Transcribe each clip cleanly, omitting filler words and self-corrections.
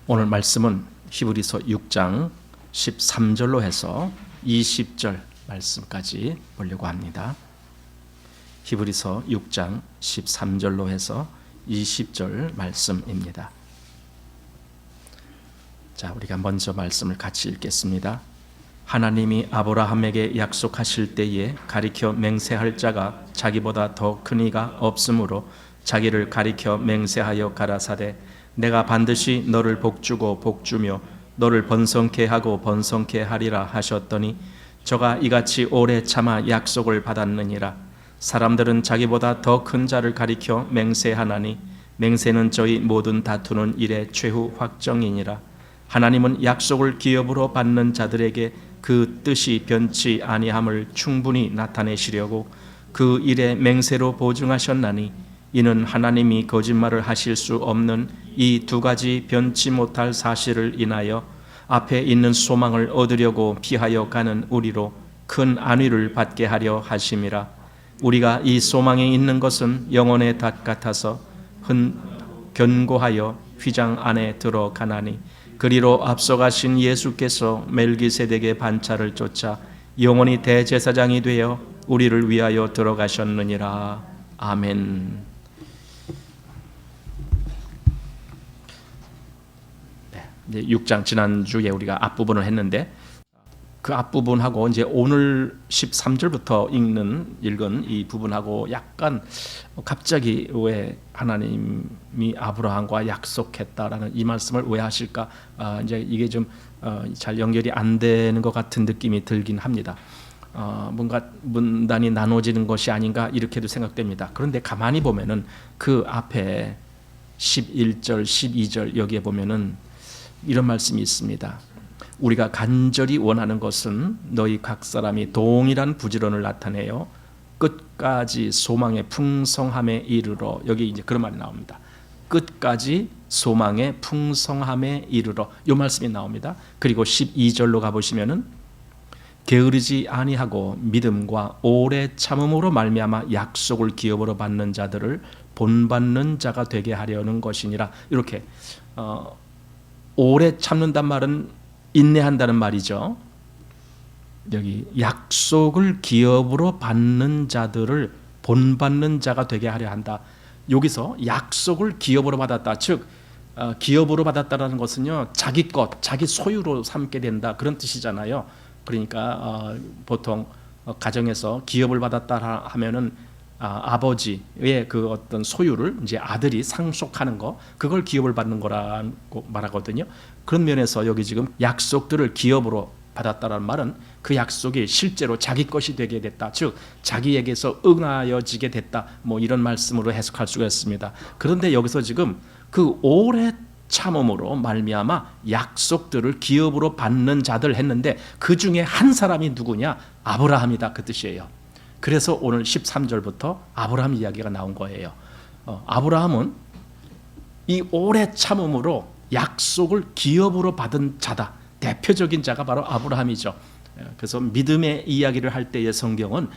오늘 말씀은 히브리서 6장 13절로 해서 20절 말씀까지 보려고 합니다. 히브리서 6장 13절로 해서 20절 말씀입니다. 자, 우리가 먼저 말씀을 같이 읽겠습니다. 하나님이 아브라함에게 약속하실 때에 가리켜 맹세할 자가 자기보다 더 큰 이가 없으므로 자기를 가리켜 맹세하여 가라사대 내가 반드시 너를 복주고 복주며 너를 번성케 하고 번성케 하리라 하셨더니 저가 이같이 오래 참아 약속을 받았느니라. 사람들은 자기보다 더 큰 자를 가리켜 맹세하나니 맹세는 저희 모든 다투는 일의 최후 확정이니라. 하나님은 약속을 기업으로 받는 자들에게 그 뜻이 변치 아니함을 충분히 나타내시려고 그 일에 맹세로 보증하셨나니 이는 하나님이 거짓말을 하실 수 없는 이 두 가지 변치 못할 사실을 인하여 앞에 있는 소망을 얻으려고 피하여 가는 우리로 큰 안위를 받게 하려 하심이라. 우리가 이 소망에 있는 것은 영혼의 닷 같아서 견고하여 휘장 안에 들어가나니 그리로 앞서가신 예수께서 멜기세덱의 반차를 쫓아 영원히 대제사장이 되어 우리를 위하여 들어가셨느니라. 아멘. 6장 지난주에 우리가 앞부분을 했는데 그 앞부분하고 이제 오늘 13절부터 읽은 이 부분하고 약간 갑자기 왜 하나님이 아브라함과 약속했다라는 이 말씀을 왜 하실까? 이제 이게 좀 잘 연결이 안 되는 것 같은 느낌이 들긴 합니다. 뭔가 문단이 나눠지는 것이 아닌가 이렇게도 생각됩니다. 그런데 가만히 보면은 그 앞에 11절, 12절 여기에 보면은 이런 말씀이 있습니다. 우리가 간절히 원하는 것은 너희 각 사람이 동일한 부지런을 나타내어 끝까지 소망의 풍성함에 이르러. 여기 이제 그런 말이 나옵니다. 끝까지 소망의 풍성함에 이르러. 이 말씀이 나옵니다. 그리고 12절로 가보시면은 게으르지 아니하고 믿음과 오래 참음으로 말미암아 약속을 기업으로 받는 자들을 본받는 자가 되게 하려는 것이니라. 이렇게 오래 참는단 말은 인내한다는 말이죠. 여기 약속을 기업으로 받는 자들을 본받는 자가 되게 하려 한다. 여기서 약속을 기업으로 받았다. 즉 기업으로 받았다라는 것은요, 자기 것, 자기 소유로 삼게 된다, 그런 뜻이잖아요. 그러니까 보통 가정에서 기업을 받았다 하면은 아버지의 그 어떤 소유를 이제 아들이 상속하는 거, 그걸 기업을 받는 거라고 말하거든요. 그런 면에서 여기 지금 약속들을 기업으로 받았다는 말은 그 약속이 실제로 자기 것이 되게 됐다, 즉 자기에게서 응하여지게 됐다, 뭐 이런 말씀으로 해석할 수가 있습니다. 그런데 여기서 지금 그 오래 참음으로 말미암아 약속들을 기업으로 받는 자들 했는데 그 중에 한 사람이 누구냐? 아브라함이다, 그 뜻이에요. 그래서 오늘 13절부터 아브라함 이야기가 나온 거예요. 아브라함은 이 오래 참음으로 약속을 기업으로 받은 자다. 대표적인 자가 바로 아브라함이죠. 그래서 믿음의 이야기를 할 때의 성경은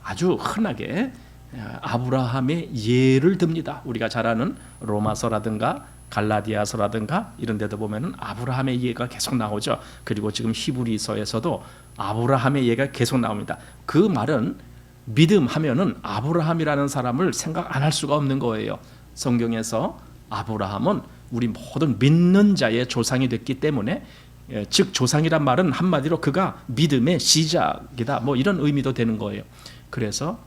아주 흔하게 아브라함의 예를 듭니다. 우리가 잘 아는 로마서라든가 갈라디아서라든가 이런 데도 보면은 아브라함의 예가 계속 나오죠. 그리고 지금 히브리서에서도 아브라함의 예가 계속 나옵니다. 그 말은 믿음 하면은 아브라함이라는 사람을 생각 안 할 수가 없는 거예요. 성경에서 아브라함은 우리 모든 믿는 자의 조상이 됐기 때문에, 즉 조상이란 말은 한마디로 그가 믿음의 시작이다, 뭐 이런 의미도 되는 거예요. 그래서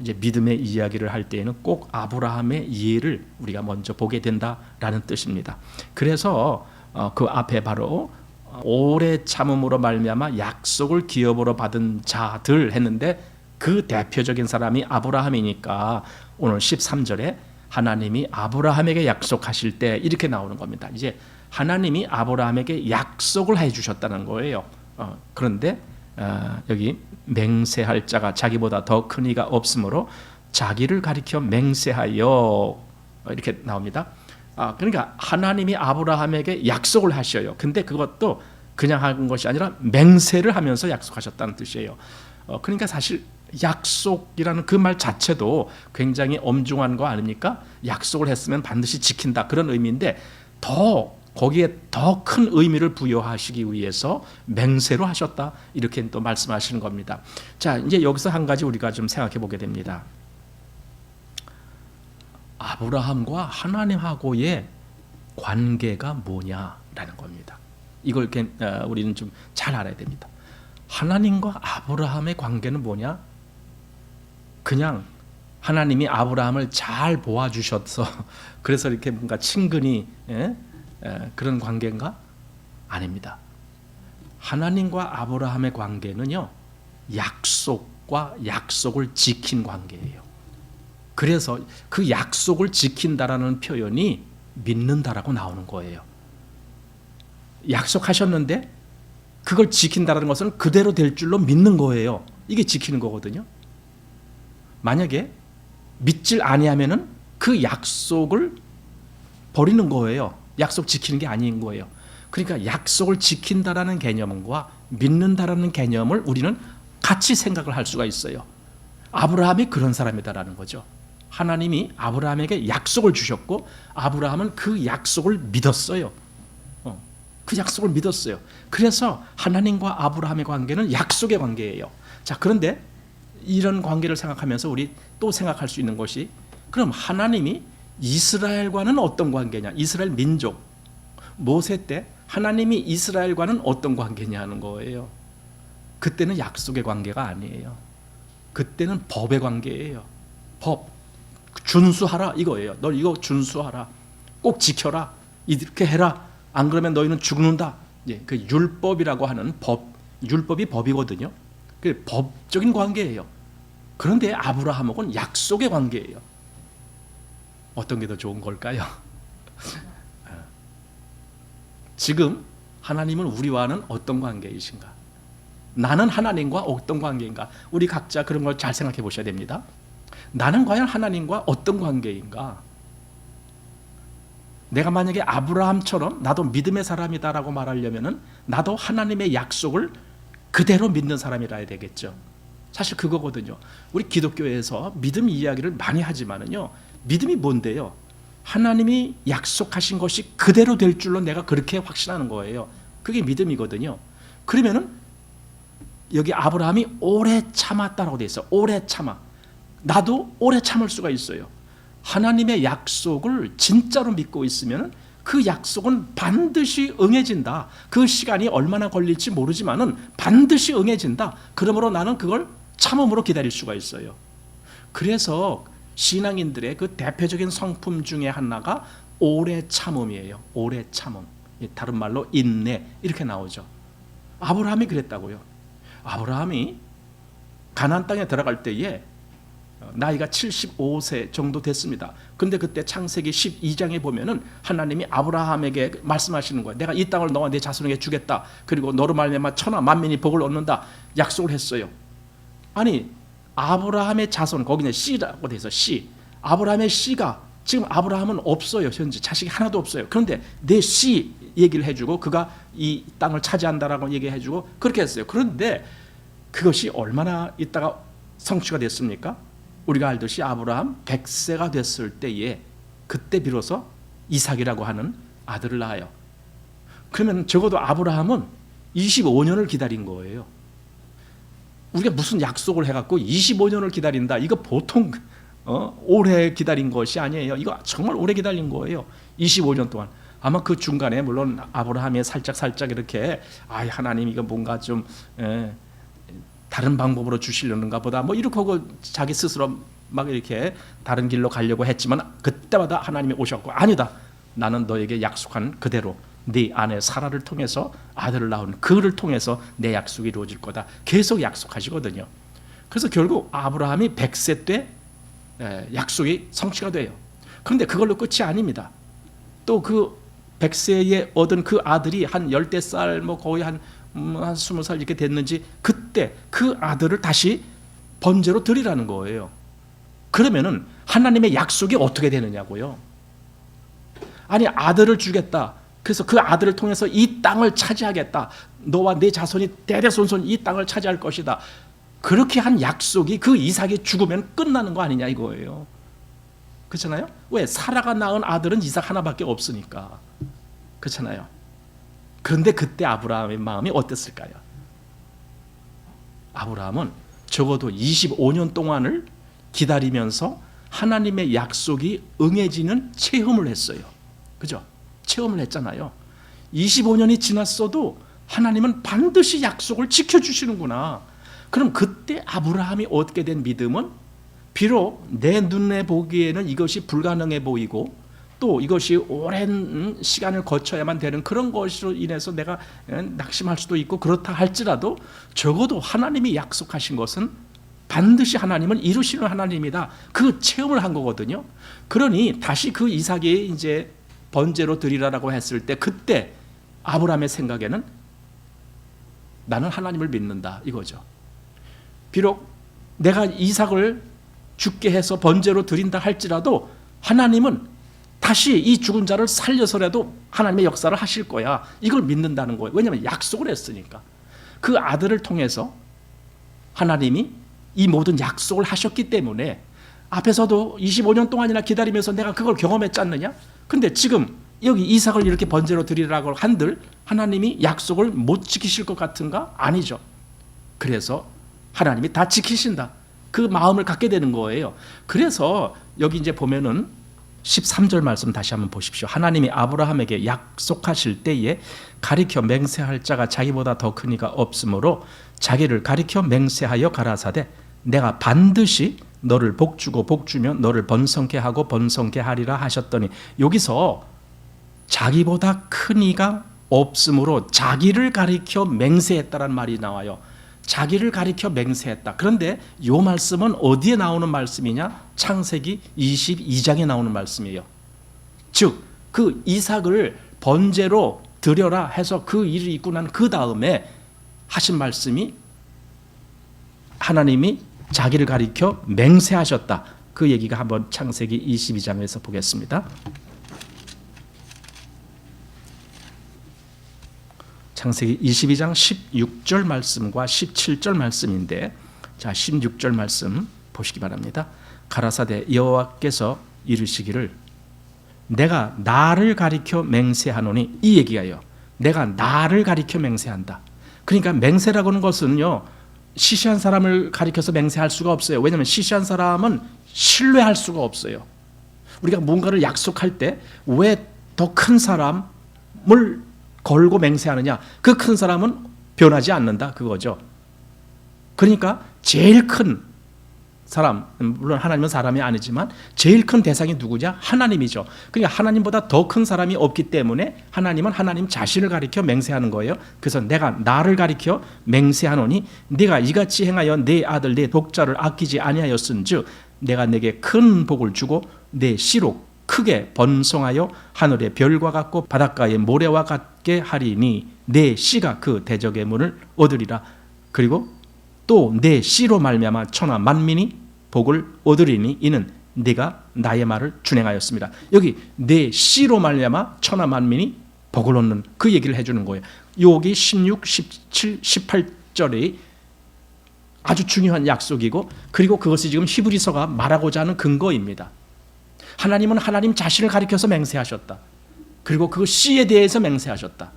이제 믿음의 이야기를 할 때에는 꼭 아브라함의 예를 우리가 먼저 보게 된다라는 뜻입니다. 그래서 그 앞에 바로 오래 참음으로 말미암아 약속을 기업으로 받은 자들 했는데 그 대표적인 사람이 아브라함이니까 오늘 13절에 하나님이 아브라함에게 약속하실 때 이렇게 나오는 겁니다. 이제 하나님이 아브라함에게 약속을 해주셨다는 거예요. 그런데 여기 맹세할 자가 자기보다 더 큰 이가 없으므로 자기를 가리켜 맹세하여, 이렇게 나옵니다. 그러니까 하나님이 아브라함에게 약속을 하셔요. 근데 그것도 그냥 한 것이 아니라 맹세를 하면서 약속하셨다는 뜻이에요. 그러니까 사실 약속이라는 그 말 자체도 굉장히 엄중한 거 아닙니까? 약속을 했으면 반드시 지킨다, 그런 의미인데 더 거기에 더 큰 의미를 부여하시기 위해서 맹세로 하셨다, 이렇게 또 말씀하시는 겁니다. 자, 이제 여기서 한 가지 우리가 좀 생각해 보게 됩니다. 아브라함과 하나님하고의 관계가 뭐냐라는 겁니다. 이걸 우리는 좀 잘 알아야 됩니다. 하나님과 아브라함의 관계는 뭐냐? 그냥 하나님이 아브라함을 잘 도와주셔서 그래서 이렇게 뭔가 친근히 그런 관계인가? 아닙니다. 하나님과 아브라함의 관계는요, 약속과 약속을 지킨 관계예요. 그래서 그 약속을 지킨다라는 표현이 믿는다라고 나오는 거예요. 약속하셨는데 그걸 지킨다라는 것은 그대로 될 줄로 믿는 거예요. 이게 지키는 거거든요. 만약에 믿질 아니하면은 그 약속을 버리는 거예요. 약속 지키는 게 아닌 거예요. 그러니까 약속을 지킨다라는 개념과 믿는다라는 개념을 우리는 같이 생각을 할 수가 있어요. 아브라함이 그런 사람이다라는 거죠. 하나님이 아브라함에게 약속을 주셨고 아브라함은 그 약속을 믿었어요. 그 약속을 믿었어요. 그래서 하나님과 아브라함의 관계는 약속의 관계예요. 자, 그런데 이런 관계를 생각하면서 우리 또 생각할 수 있는 것이, 그럼 하나님이 이스라엘과는 어떤 관계냐? 이스라엘 민족 모세 때 하나님이 이스라엘과는 어떤 관계냐는 거예요. 그때는 약속의 관계가 아니에요. 그때는 법의 관계예요. 법 준수하라 이거예요. 너 이거 준수하라, 꼭 지켜라, 이렇게 해라, 안 그러면 너희는 죽는다. 그 율법이라고 하는 법, 율법이 법이거든요. 그 법적인 관계예요. 그런데 아브라함하고는 약속의 관계예요. 어떤 게 더 좋은 걸까요? 지금 하나님은 우리와는 어떤 관계이신가? 나는 하나님과 어떤 관계인가? 우리 각자 그런 걸 잘 생각해 보셔야 됩니다. 나는 과연 하나님과 어떤 관계인가? 내가 만약에 아브라함처럼 나도 믿음의 사람이다라고 말하려면은 나도 하나님의 약속을 그대로 믿는 사람이라야 되겠죠. 사실 그거거든요. 우리 기독교에서 믿음 이야기를 많이 하지만은요, 믿음이 뭔데요? 하나님이 약속하신 것이 그대로 될 줄로 내가 그렇게 확신하는 거예요. 그게 믿음이거든요. 그러면은 여기 아브라함이 오래 참았다라고 돼 있어. 오래 참아. 나도 오래 참을 수가 있어요. 하나님의 약속을 진짜로 믿고 있으면 그 약속은 반드시 응해진다. 그 시간이 얼마나 걸릴지 모르지만은 반드시 응해진다. 그러므로 나는 그걸 참음으로 기다릴 수가 있어요. 그래서 신앙인들의 그 대표적인 성품 중에 하나가 오래 참음이에요. 오래 참음. 다른 말로 인내, 이렇게 나오죠. 아브라함이 그랬다고요. 아브라함이 가나안 땅에 들어갈 때에 나이가 75세 정도 됐습니다. 근데 그때 창세기 12장에 보면은 하나님이 아브라함에게 말씀하시는 거예요. 내가 이 땅을 너와 내 자손에게 주겠다. 그리고 너로 말미암아 천하 만민이 복을 얻는다. 약속을 했어요. 아니, 아브라함의 자손, 거기는 씨라고 돼 있어. 씨. 아브라함의 씨가, 지금 아브라함은 없어요. 현재 자식이 하나도 없어요. 그런데 내 씨 얘기를 해주고 그가 이 땅을 차지한다라고 얘기해주고 그렇게 했어요. 그런데 그것이 얼마나 있다가 성취가 됐습니까? 우리가 알듯이 아브라함 100세가 됐을 때에 그때 비로소 이삭이라고 하는 아들을 낳아요. 그러면 적어도 아브라함은 25년을 기다린 거예요. 우리가 무슨 약속을 해갖고 25년을 기다린다, 이거 보통 오래 기다린 것이 아니에요. 이거 정말 오래 기다린 거예요. 25년 동안. 아마 그 중간에 물론 아브라함이 살짝 이렇게 하나님 이거 뭔가 좀 다른 방법으로 주시려는가 보다 뭐 이렇게 하고 자기 스스로 막 이렇게 다른 길로 가려고 했지만 그때마다 하나님이 오셨고, 아니다, 나는 너에게 약속한 그대로 네 아내 사라를 통해서 아들을 낳은 그를 통해서 내 약속이 이루어질 거다. 계속 약속하시거든요. 그래서 결국 아브라함이 100세 때 약속이 성취가 돼요. 그런데 그걸로 끝이 아닙니다. 또 그 100세에 얻은 그 아들이 한 10살 뭐 거의 한 20살 이렇게 됐는지 그때 그 아들을 다시 번제로 드리라는 거예요. 그러면은 하나님의 약속이 어떻게 되느냐고요. 아니, 아들을 주겠다. 그래서 그 아들을 통해서 이 땅을 차지하겠다. 너와 내 자손이 대대손손 이 땅을 차지할 것이다. 그렇게 한 약속이 그 이삭이 죽으면 끝나는 거 아니냐 이거예요. 그렇잖아요. 왜? 사라가 낳은 아들은 이삭 하나밖에 없으니까. 그렇잖아요. 그런데 그때 아브라함의 마음이 어땠을까요? 아브라함은 적어도 25년 동안을 기다리면서 하나님의 약속이 응해지는 체험을 했어요. 그죠? 체험을 했잖아요. 25년이 지났어도 하나님은 반드시 약속을 지켜주시는구나. 그럼 그때 아브라함이 얻게 된 믿음은 비록 내 눈에 보기에는 이것이 불가능해 보이고 또 이것이 오랜 시간을 거쳐야만 되는 그런 것으로 인해서 내가 낙심할 수도 있고 그렇다 할지라도 적어도 하나님이 약속하신 것은 반드시 하나님은 이루시는 하나님이다. 그 체험을 한 거거든요. 그러니 다시 그 이삭이 이제 번제로 드리라라고 했을 때 그때 아브라함의 생각에는 나는 하나님을 믿는다 이거죠. 비록 내가 이삭을 죽게 해서 번제로 드린다 할지라도 하나님은 다시 이 죽은 자를 살려서라도 하나님의 역사를 하실 거야. 이걸 믿는다는 거예요. 왜냐하면 약속을 했으니까. 그 아들을 통해서 하나님이 이 모든 약속을 하셨기 때문에 앞에서도 25년 동안이나 기다리면서 내가 그걸 경험했지 않느냐? 근데 지금 여기 이삭을 이렇게 번제로 드리라고 한들 하나님이 약속을 못 지키실 것 같은가? 아니죠. 그래서 하나님이 다 지키신다. 그 마음을 갖게 되는 거예요. 그래서 여기 이제 보면은 13절 말씀 다시 한번 보십시오. 하나님이 아브라함에게 약속하실 때에 가리켜 맹세할 자가 자기보다 더 큰 이가 없으므로 자기를 가리켜 맹세하여 가라사대 내가 반드시 너를 복주고 복주며 너를 번성케 하고 번성케 하리라 하셨더니 여기서 자기보다 큰 이가 없으므로 자기를 가리켜 맹세했다라는 말이 나와요. 자기를 가리켜 맹세했다. 그런데 이 말씀은 어디에 나오는 말씀이냐? 창세기 22장에 나오는 말씀이에요. 즉, 그 이삭을 번제로 드려라 해서 그 일을 있고 난 그 다음에 하신 말씀이 하나님이 자기를 가리켜 맹세하셨다. 그 얘기가 한번 창세기 22장에서 보겠습니다. 창세기 22장 16절 말씀과 17절 말씀인데 자 16절 말씀 보시기 바랍니다. 가라사대 여호와께서 이르시기를 내가 나를 가리켜 맹세하노니 이 얘기가요. 내가 나를 가리켜 맹세한다. 그러니까 맹세라고 하는 것은요. 시시한 사람을 가리켜서 맹세할 수가 없어요. 왜냐하면 시시한 사람은 신뢰할 수가 없어요. 우리가 뭔가를 약속할 때 왜 더 큰 사람을 걸고 맹세하느냐? 그 큰 사람은 변하지 않는다 그거죠. 그러니까 제일 큰 사람, 물론 하나님은 사람이 아니지만 제일 큰 대상이 누구냐? 하나님이죠. 그러니까 하나님보다 더 큰 사람이 없기 때문에 하나님은 하나님 자신을 가리켜 맹세하는 거예요. 그래서 내가 나를 가리켜 맹세하노니 네가 이같이 행하여 내 아들 내 독자를 아끼지 아니하였은즉 내가 내게 큰 복을 주고 내 씨로 크게 번성하여 하늘의 별과 같고 바닷가의 모래와 같게 하리니 내 씨가 그 대적의 문을 얻으리라. 그리고 또 내 씨로 말미암아 천하 만민이 복을 얻으리니 이는 네가 나의 말을 준행하였습니다. 여기 내 씨로 말미암아 천하 만민이 복을 얻는 그 얘기를 해주는 거예요. 여기 16, 17, 18절이 아주 중요한 약속이고 그리고 그것이 지금 히브리서가 말하고자 하는 근거입니다. 하나님은 하나님 자신을 가리켜서 맹세하셨다. 그리고 그 씨에 대해서 맹세하셨다.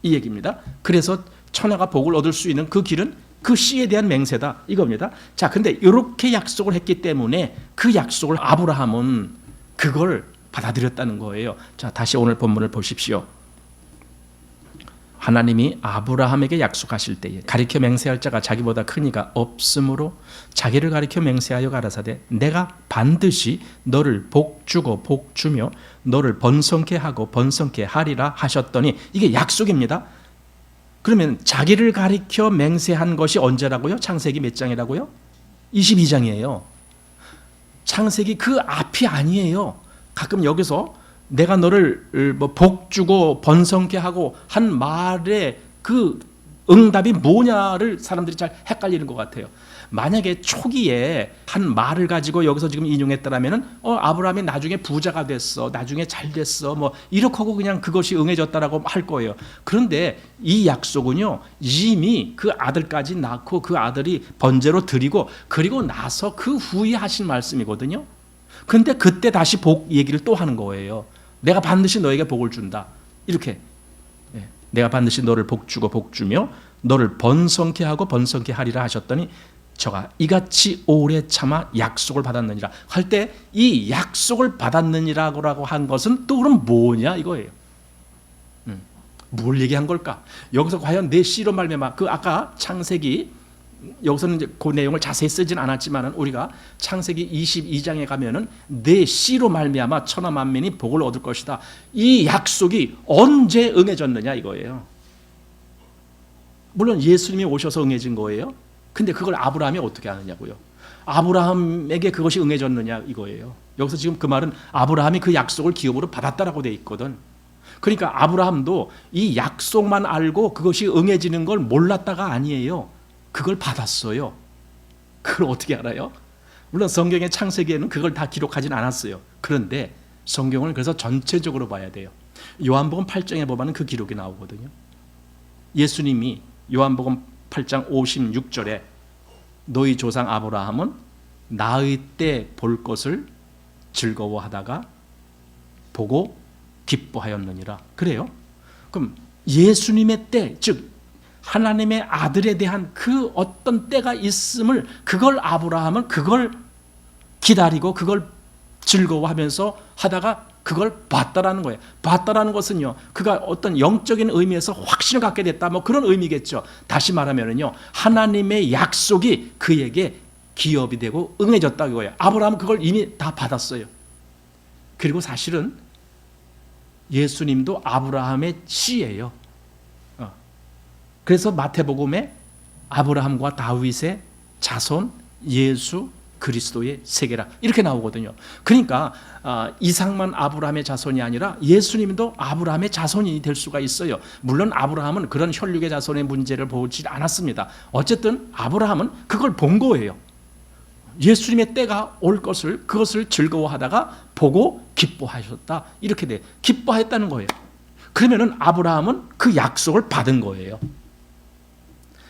이 얘기입니다. 그래서 천하가 복을 얻을 수 있는 그 길은 그 씨에 대한 맹세다. 이겁니다. 자, 근데 이렇게 약속을 했기 때문에 그 약속을 아브라함은 그걸 받아들였다는 거예요. 자, 다시 오늘 본문을 보십시오. 하나님이 아브라함에게 약속하실 때에 가리켜 맹세할 자가 자기보다 큰 이가 없으므로 자기를 가리켜 맹세하여 가라사대 내가 반드시 너를 복주고 복주며 너를 번성케 하고 번성케 하리라 하셨더니 이게 약속입니다. 그러면 자기를 가리켜 맹세한 것이 언제라고요? 창세기 몇 장이라고요? 22장이에요. 창세기 그 앞이 아니에요. 가끔 여기서 내가 너를 복주고 번성케 하고 한 말에 그 응답이 뭐냐를 사람들이 잘 헷갈리는 것 같아요. 만약에 초기에 한 말을 가지고 여기서 지금 인용했다라면은 아브라함이 나중에 부자가 됐어, 나중에 잘 됐어, 뭐 이렇게 하고 그냥 그것이 응해졌다라고 할 거예요. 그런데 이 약속은요 이미 그 아들까지 낳고 그 아들이 번제로 드리고 그리고 나서 그 후에 하신 말씀이거든요. 근데 그때 다시 복 얘기를 또 하는 거예요. 내가 반드시 너에게 복을 준다. 이렇게 내가 반드시 너를 복주고 복주며 너를 번성케 하고 번성케 하리라 하셨더니 저가 이같이 오래 참아 약속을 받았느니라 할 때 이 약속을 받았느니라고 한 것은 또 그럼 뭐냐 이거예요. 뭘 얘기한 걸까? 여기서 과연 내 씨로 말미암아 그 아까 창세기 여기서는 이제 그 내용을 자세히 쓰진 않았지만은 우리가 창세기 22장에 가면은 내 씨로 말미암아 천하 만민이 복을 얻을 것이다. 이 약속이 언제 응해졌느냐 이거예요. 물론 예수님이 오셔서 응해진 거예요. 근데 그걸 아브라함이 어떻게 하느냐고요. 아브라함에게 그것이 응해졌느냐 이거예요. 여기서 지금 그 말은 아브라함이 그 약속을 기업으로 받았다라고 돼 있거든. 그러니까 아브라함도 이 약속만 알고 그것이 응해지는 걸 몰랐다가 아니에요. 그걸 받았어요. 그걸 어떻게 알아요? 물론 성경의 창세기에는 그걸 다 기록하진 않았어요. 그런데 성경을 그래서 전체적으로 봐야 돼요. 요한복음 8장에 보면 그 기록이 나오거든요. 예수님이 요한복음 8장 56절에 너희 조상 아브라함은 나의 때 볼 것을 즐거워하다가 보고 기뻐하였느니라. 그래요? 그럼 예수님의 때, 즉 하나님의 아들에 대한 그 어떤 때가 있음을 그걸 아브라함은 그걸 기다리고 그걸 즐거워하면서 하다가 그걸 봤다라는 거예요. 봤다라는 것은요, 그가 어떤 영적인 의미에서 확신을 갖게 됐다, 뭐 그런 의미겠죠. 다시 말하면요, 하나님의 약속이 그에게 기업이 되고 응해졌다 이거예요. 아브라함은 그걸 이미 다 받았어요. 그리고 사실은 예수님도 아브라함의 씨예요. 그래서 마태복음에 아브라함과 다윗의 자손 예수 그리스도의 세계라 이렇게 나오거든요. 그러니까 이상만 아브라함의 자손이 아니라 예수님도 아브라함의 자손이 될 수가 있어요. 물론 아브라함은 그런 혈육의 자손의 문제를 보지 않았습니다. 어쨌든 아브라함은 그걸 본 거예요. 예수님의 때가 올 것을 그것을 즐거워하다가 보고 기뻐하셨다 이렇게 돼 기뻐했다는 거예요. 그러면은 아브라함은 그 약속을 받은 거예요.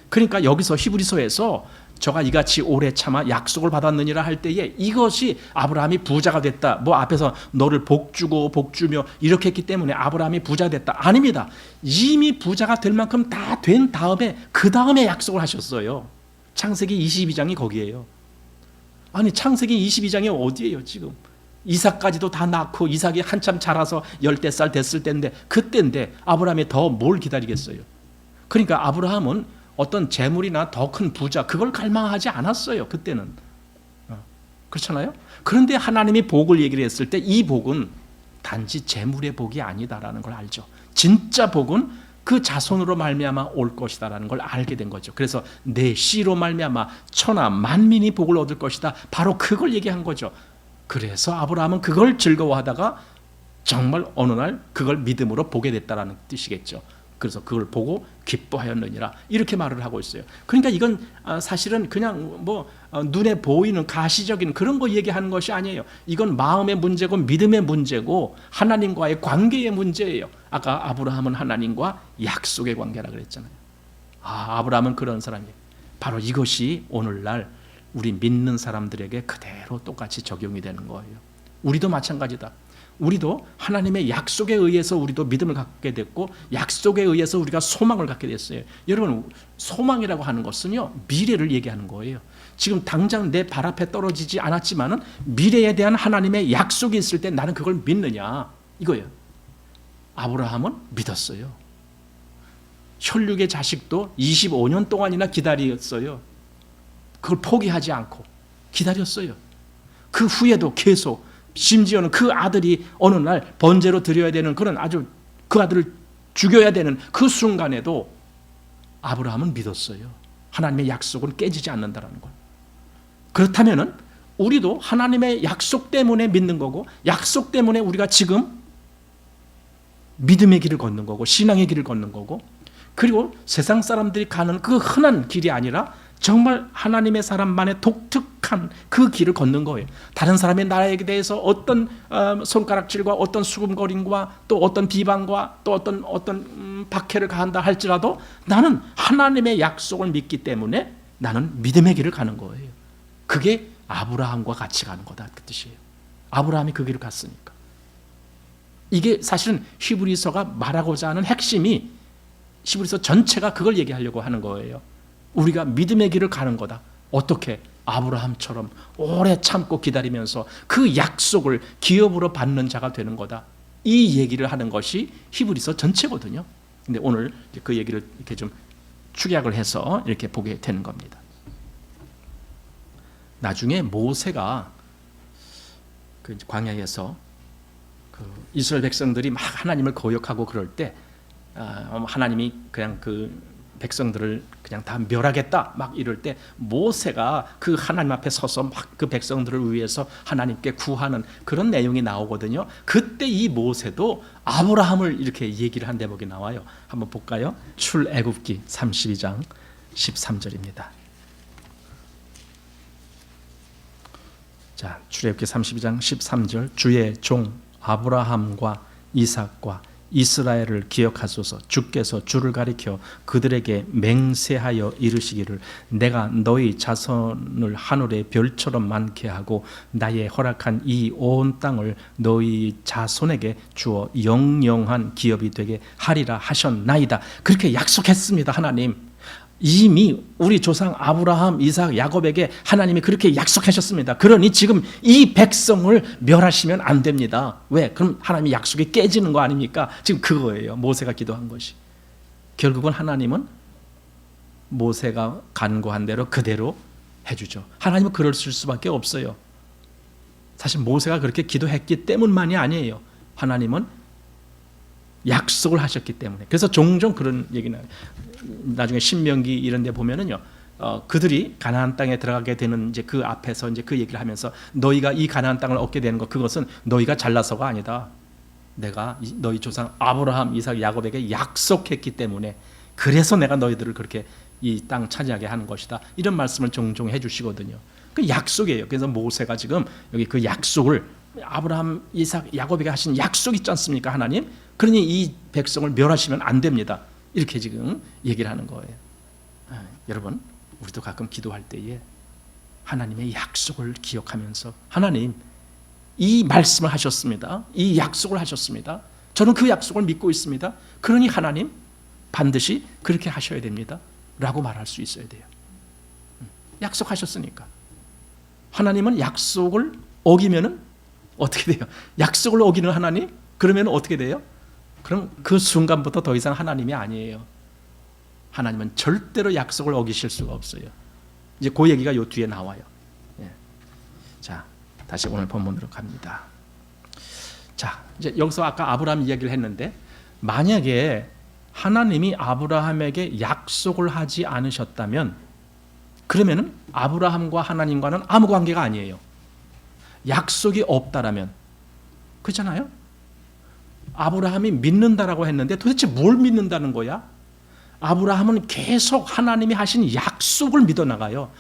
그러니까 여기서 히브리서에서 저가 이같이 오래 참아 약속을 받았느니라 할 때에 이것이 아브라함이 부자가 됐다. 뭐 앞에서 너를 복주고 복주며 이렇게 했기 때문에 아브라함이 부자가 됐다. 아닙니다. 이미 부자가 될 만큼 다 된 다음에 그 다음에 약속을 하셨어요. 창세기 22장이 거기에요. 아니 창세기 22장이 어디예요 지금. 이삭까지도 다 낳고 이삭이 한참 자라서 열댓 살 됐을 때인데 그때인데 아브라함이 더 뭘 기다리겠어요. 그러니까 아브라함은 어떤 재물이나 더 큰 부자 그걸 갈망하지 않았어요. 그때는. 그렇잖아요. 그런데 하나님이 복을 얘기를 했을 때 이 복은 단지 재물의 복이 아니다라는 걸 알죠. 진짜 복은 그 자손으로 말미암아 올 것이다라는 걸 알게 된 거죠. 그래서 내 씨로 말미암아 천하 만민이 복을 얻을 것이다. 바로 그걸 얘기한 거죠. 그래서 아브라함은 그걸 즐거워하다가 정말 어느 날 그걸 믿음으로 보게 됐다라는 뜻이겠죠. 그래서 그걸 보고 기뻐하였느니라 이렇게 말을 하고 있어요. 그러니까 이건 사실은 그냥 뭐 눈에 보이는 가시적인 그런 거 얘기하는 것이 아니에요. 이건 마음의 문제고 믿음의 문제고 하나님과의 관계의 문제예요. 아까 아브라함은 하나님과 약속의 관계라 그랬잖아요. 아브라함은 그런 사람이에요. 바로 이것이 오늘날 우리 믿는 사람들에게 그대로 똑같이 적용이 되는 거예요. 우리도 마찬가지다. 우리도 하나님의 약속에 의해서 우리도 믿음을 갖게 됐고 약속에 의해서 우리가 소망을 갖게 됐어요. 여러분 소망이라고 하는 것은요 미래를 얘기하는 거예요. 지금 당장 내 발 앞에 떨어지지 않았지만은 미래에 대한 하나님의 약속이 있을 때 나는 그걸 믿느냐 이거예요. 아브라함은 믿었어요. 혈육의 자식도 25년 동안이나 기다렸어요. 그걸 포기하지 않고 기다렸어요. 그 후에도 계속 심지어는 그 아들이 어느 날 번제로 드려야 되는 그런 아주 그 아들을 죽여야 되는 그 순간에도 아브라함은 믿었어요. 하나님의 약속은 깨지지 않는다는 걸. 그렇다면은 우리도 하나님의 약속 때문에 믿는 거고 약속 때문에 우리가 지금 믿음의 길을 걷는 거고 신앙의 길을 걷는 거고 그리고 세상 사람들이 가는 그 흔한 길이 아니라 정말 하나님의 사람만의 독특한 그 길을 걷는 거예요. 다른 사람의 나라에 대해서 어떤 손가락질과 어떤 수금거림과 또 어떤 비방과 또 어떤 박해를 가한다 할지라도 나는 하나님의 약속을 믿기 때문에 나는 믿음의 길을 가는 거예요. 그게 아브라함과 같이 가는 거다 그 뜻이에요. 아브라함이 그 길을 갔으니까. 이게 사실은 히브리서가 말하고자 하는 핵심이 히브리서 전체가 그걸 얘기하려고 하는 거예요. 우리가 믿음의 길을 가는 거다. 어떻게? 아브라함처럼 오래 참고 기다리면서 그 약속을 기업으로 받는 자가 되는 거다. 이 얘기를 하는 것이 히브리서 전체거든요. 근데 오늘 그 얘기를 이렇게 좀 축약을 해서 이렇게 보게 되는 겁니다. 나중에 모세가 그 광야에서 그 이스라엘 백성들이 막 하나님을 거역하고 그럴 때 하나님이 그냥 그 백성들을 그냥 다 멸하겠다 막 이럴 때 모세가 그 하나님 앞에 서서 막 그 백성들을 위해서 하나님께 구하는 그런 내용이 나오거든요. 그때 이 모세도 아브라함을 이렇게 얘기를 한 대목이 나와요. 한번 볼까요? 출애굽기 32장 13절입니다. 자, 출애굽기 32장 13절. 주의 종 아브라함과 이삭과 이스라엘을 기억하소서. 주께서 주를 가리켜 그들에게 맹세하여 이르시기를 내가 너희 자손을 하늘의 별처럼 많게 하고 나의 허락한 이 온 땅을 너희 자손에게 주어 영영한 기업이 되게 하리라 하셨나이다. 그렇게 약속했습니다. 하나님 이미 우리 조상 아브라함, 이삭, 야곱에게 하나님이 그렇게 약속하셨습니다. 그러니 지금 이 백성을 멸하시면 안 됩니다. 왜? 그럼 하나님의 약속이 깨지는 거 아닙니까? 지금 그거예요. 모세가 기도한 것이. 결국은 하나님은 모세가 간구한 대로 그대로 해주죠. 하나님은 그럴 수밖에 없어요. 사실 모세가 그렇게 기도했기 때문만이 아니에요. 하나님은 약속을 하셨기 때문에. 그래서 종종 그런 얘기는 나중에 신명기 이런 데 보면은요. 그들이 가나안 땅에 들어가게 되는 이제 그 앞에서 이제 그 얘기를 하면서 너희가 이 가나안 땅을 얻게 되는 것 그것은 너희가 잘나서가 아니다. 내가 너희 조상 아브라함, 이삭, 야곱에게 약속했기 때문에 그래서 내가 너희들을 그렇게 이 땅 차지하게 하는 것이다. 이런 말씀을 종종 해 주시거든요. 그 약속이에요. 그래서 모세가 지금 여기 그 약속을 아브라함, 이삭, 야곱에게 하신 약속 있지 않습니까? 하나님. 그러니 이 백성을 멸하시면 안 됩니다. 이렇게 지금 얘기를 하는 거예요. 여러분, 우리도 가끔 기도할 때에 하나님의 약속을 기억하면서 하나님, 이 말씀을 하셨습니다. 이 약속을 하셨습니다. 저는 그 약속을 믿고 있습니다. 그러니 하나님 반드시 그렇게 하셔야 됩니다. 라고 말할 수 있어야 돼요. 약속하셨으니까. 하나님은 약속을 어기면은 어떻게 돼요? 약속을 어기는 하나님? 그러면 어떻게 돼요? 그럼 그 순간부터 더 이상 하나님이 아니에요. 하나님은 절대로 약속을 어기실 수가 없어요. 이제 그 얘기가 요 뒤에 나와요. 예. 자, 다시 오늘 본문으로 갑니다. 자, 이제 여기서 아까 아브라함 이야기를 했는데 만약에 하나님이 아브라함에게 약속을 하지 않으셨다면 그러면은 아브라함과 하나님과는 아무 관계가 아니에요. 약속이 없다라면 그렇잖아요? 아브라함이 믿는다라고 했는데 도대체 뭘 믿는다는 거야? 아브라함은 계속 하나님이 하신 약속을 믿어 나가요.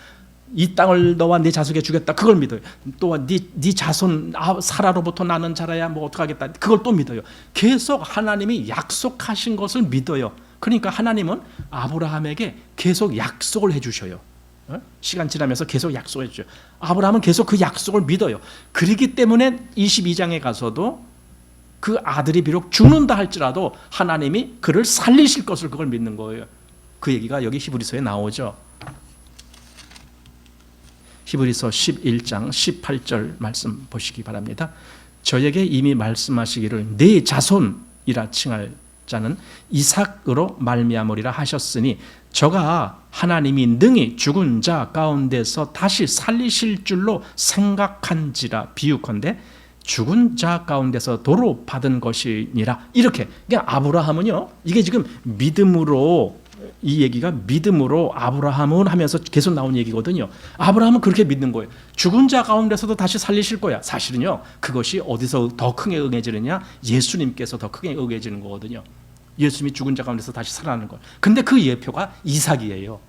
이 땅을 너와 네 자손에게 주겠다. 그걸 믿어요. 또 네 자손 사라로부터 나는 자라야 뭐 어떡하겠다. 그걸 또 믿어요. 계속 하나님이 약속하신 것을 믿어요. 그러니까 하나님은 아브라함에게 계속 약속을 해 주셔요. 시간 지나면서 계속 약속해 주죠. 아브라함은 계속 그 약속을 믿어요. 그렇기 때문에 22장에 가서도 그 아들이 비록 죽는다 할지라도 하나님이 그를 살리실 것을 그걸 믿는 거예요. 그 얘기가 여기 히브리서에 나오죠. 히브리서 11장 18절 말씀 보시기 바랍니다. 저에게 이미 말씀하시기를 네 자손이라 칭할 자는 이삭으로 말미암으리라 하셨으니 저가 하나님이 능히 죽은 자 가운데서 다시 살리실 줄로 생각한지라 비유컨대 죽은 자 가운데서 도로 받은 것이니라. 이렇게 그러니까 아브라함은요 이게 지금 믿음으로 이 얘기가 믿음으로 아브라함은 하면서 계속 나온 얘기거든요. 아브라함은 그렇게 믿는 거예요. 죽은 자 가운데서도 다시 살리실 거야. 사실은요 그것이 어디서 더 크게 응해지느냐, 예수님께서 더 크게 응해지는 거거든요. 예수님이 죽은 자 가운데서 다시 살아나는 거예요. 근데 그 예표가 이삭이에요.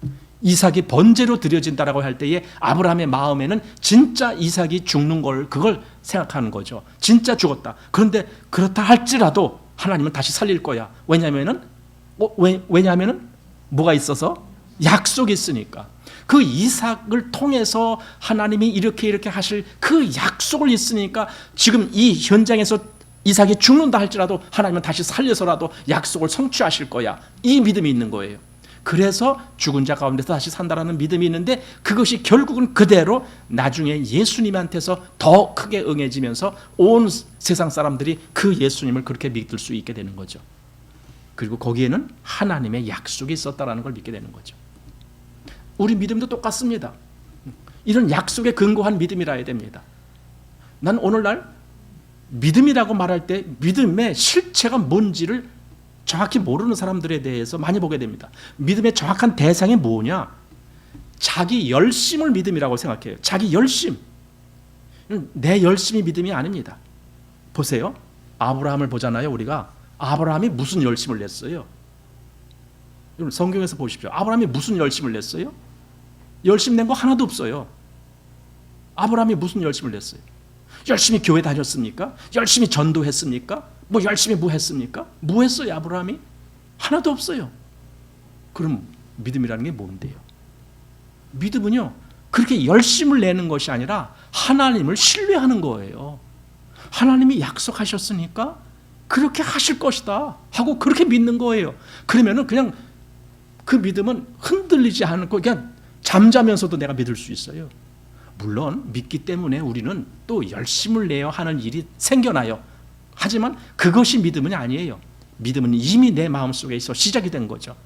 이삭이 번제로 드려진다라고 할 때에 아브라함의 마음에는 진짜 이삭이 죽는 걸 그걸 생각하는 거죠. 진짜 죽었다. 그런데 그렇다 할지라도 하나님은 다시 살릴 거야. 왜냐하면은 뭐가 있어서? 약속이 있으니까. 그 이삭을 통해서 하나님이 이렇게 하실 그 약속을 있으니까 지금 이 현장에서 이삭이 죽는다 할지라도 하나님은 다시 살려서라도 약속을 성취하실 거야. 이 믿음이 있는 거예요. 그래서 죽은 자 가운데서 다시 산다라는 믿음이 있는데 그것이 결국은 그대로 나중에 예수님한테서 더 크게 응해지면서 온 세상 사람들이 그 예수님을 그렇게 믿을 수 있게 되는 거죠. 그리고 거기에는 하나님의 약속이 있었다라는 걸 믿게 되는 거죠. 우리 믿음도 똑같습니다. 이런 약속에 근거한 믿음이라 해야 됩니다. 난 오늘날 믿음이라고 말할 때 믿음의 실체가 뭔지를 정확히 모르는 사람들에 대해서 많이 보게 됩니다. 믿음의 정확한 대상이 뭐냐? 자기 열심을 믿음이라고 생각해요. 자기 열심. 내 열심이 믿음이 아닙니다. 보세요. 아브라함을 보잖아요. 우리가 아브라함이 무슨 열심을 냈어요? 성경에서 보십시오. 아브라함이 무슨 열심을 냈어요? 열심 낸 거 하나도 없어요. 아브라함이 무슨 열심을 냈어요? 열심히 교회 다녔습니까? 열심히 전도했습니까? 뭐 열심히 뭐 했습니까? 뭐 했어요 아브라함이? 하나도 없어요. 그럼 믿음이라는 게 뭔데요? 믿음은요 그렇게 열심을 내는 것이 아니라 하나님을 신뢰하는 거예요. 하나님이 약속하셨으니까 그렇게 하실 것이다 하고 그렇게 믿는 거예요. 그러면은 그냥 그 믿음은 흔들리지 않고 그냥 잠자면서도 내가 믿을 수 있어요. 물론 믿기 때문에 우리는 또 열심을 내야 하는 일이 생겨나요. 하지만 그것이 믿음은 아니에요. 믿음은 이미 내 마음속에 있어 시작이 된 거죠.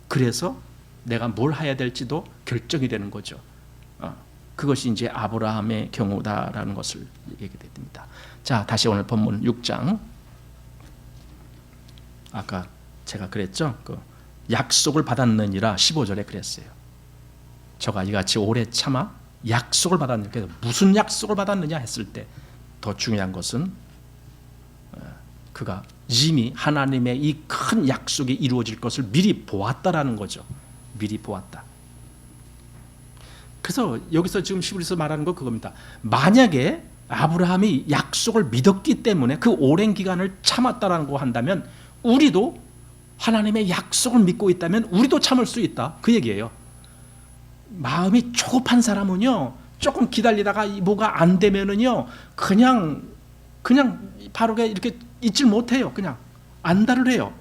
그래서 내가 뭘 해야 될지도 결정이 되는 거죠. 그것이 이제 아브라함의 경우다라는 것을 얘기하게 됩니다. 자, 다시 오늘 본문 6장. 아까 제가 그랬죠. 그 약속을 받았느니라 15절에 그랬어요. 저가 이같이 오래 참아 약속을 받았느냐. 그래서 무슨 약속을 받았느냐 했을 때 더 중요한 것은 그가 이미 하나님의 이 큰 약속이 이루어질 것을 미리 보았다라는 거죠. 미리 보았다. 그래서 여기서 지금 히브리서 말하는 거 그겁니다. 만약에 아브라함이 약속을 믿었기 때문에 그 오랜 기간을 참았다라는 거 한다면 우리도 하나님의 약속을 믿고 있다면 우리도 참을 수 있다. 그 얘기예요. 마음이 조급한 사람은요 조금 기다리다가 뭐가 안 되면은요 그냥 바로 이렇게 잊질 못해요. 그냥 안달을 해요.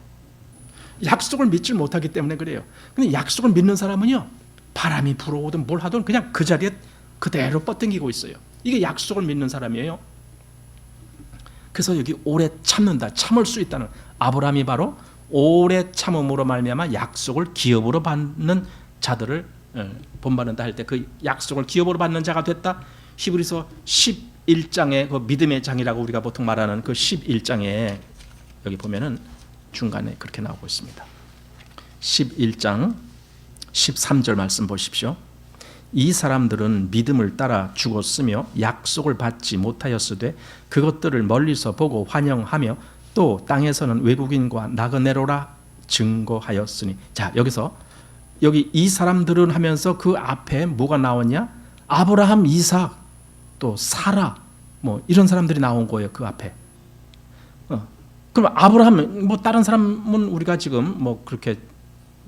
약속을 믿질 못하기 때문에 그래요. 근데 약속을 믿는 사람은요 바람이 불어오든 뭘 하든 그냥 그 자리에 그대로 뻗당기고 있어요. 이게 약속을 믿는 사람이에요. 그래서 여기 오래 참는다, 참을 수 있다는 아브라함이 바로 오래 참음으로 말미암아 약속을 기업으로 받는 자들을 본받는다 할 때 그 약속을 기업으로 받는 자가 됐다. 히브리서 11장의 그 믿음의 장이라고 우리가 보통 말하는 그 11장에 여기 보면은 중간에 그렇게 나오고 있습니다. 11장 13절 말씀 보십시오. 이 사람들은 믿음을 따라 죽었으며 약속을 받지 못하였으되 그것들을 멀리서 보고 환영하며 또 땅에서는 외국인과 나그네로라 증거하였으니. 자, 여기 이 사람들은 하면서 그 앞에 뭐가 나왔냐? 아브라함, 이삭, 또 사라 뭐 이런 사람들이 나온 거예요. 그 앞에. 그럼 아브라함 뭐 다른 사람은 우리가 지금 뭐 그렇게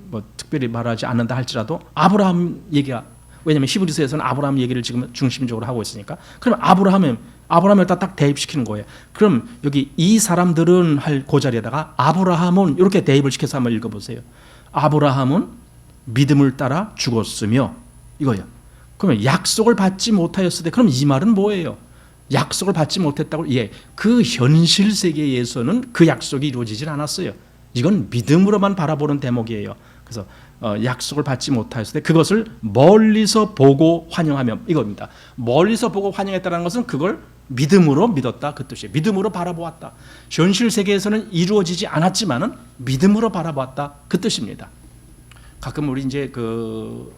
뭐 특별히 말하지 않는다 할지라도 아브라함 얘기가, 왜냐하면 히브리서에서는 아브라함 얘기를 지금 중심적으로 하고 있으니까, 그럼 아브라함을 딱 대입시키는 거예요. 그럼 여기 이 사람들은 할 그 자리에다가 아브라함은 이렇게 대입을 시켜서 한번 읽어보세요. 아브라함은 믿음을 따라 죽었으며 이거예요. 그러면 약속을 받지 못하였을 때, 그럼 이 말은 뭐예요? 약속을 받지 못했다고? 예, 그 현실 세계에서는 그 약속이 이루어지질 않았어요. 이건 믿음으로만 바라보는 대목이에요. 그래서 약속을 받지 못하였을 때 그것을 멀리서 보고 환영하며, 이겁니다. 멀리서 보고 환영했다는 것은 그걸 믿음으로 믿었다, 그 뜻이에요. 믿음으로 바라보았다. 현실 세계에서는 이루어지지 않았지만은 믿음으로 바라보았다, 그 뜻입니다. 가끔 우리 이제 그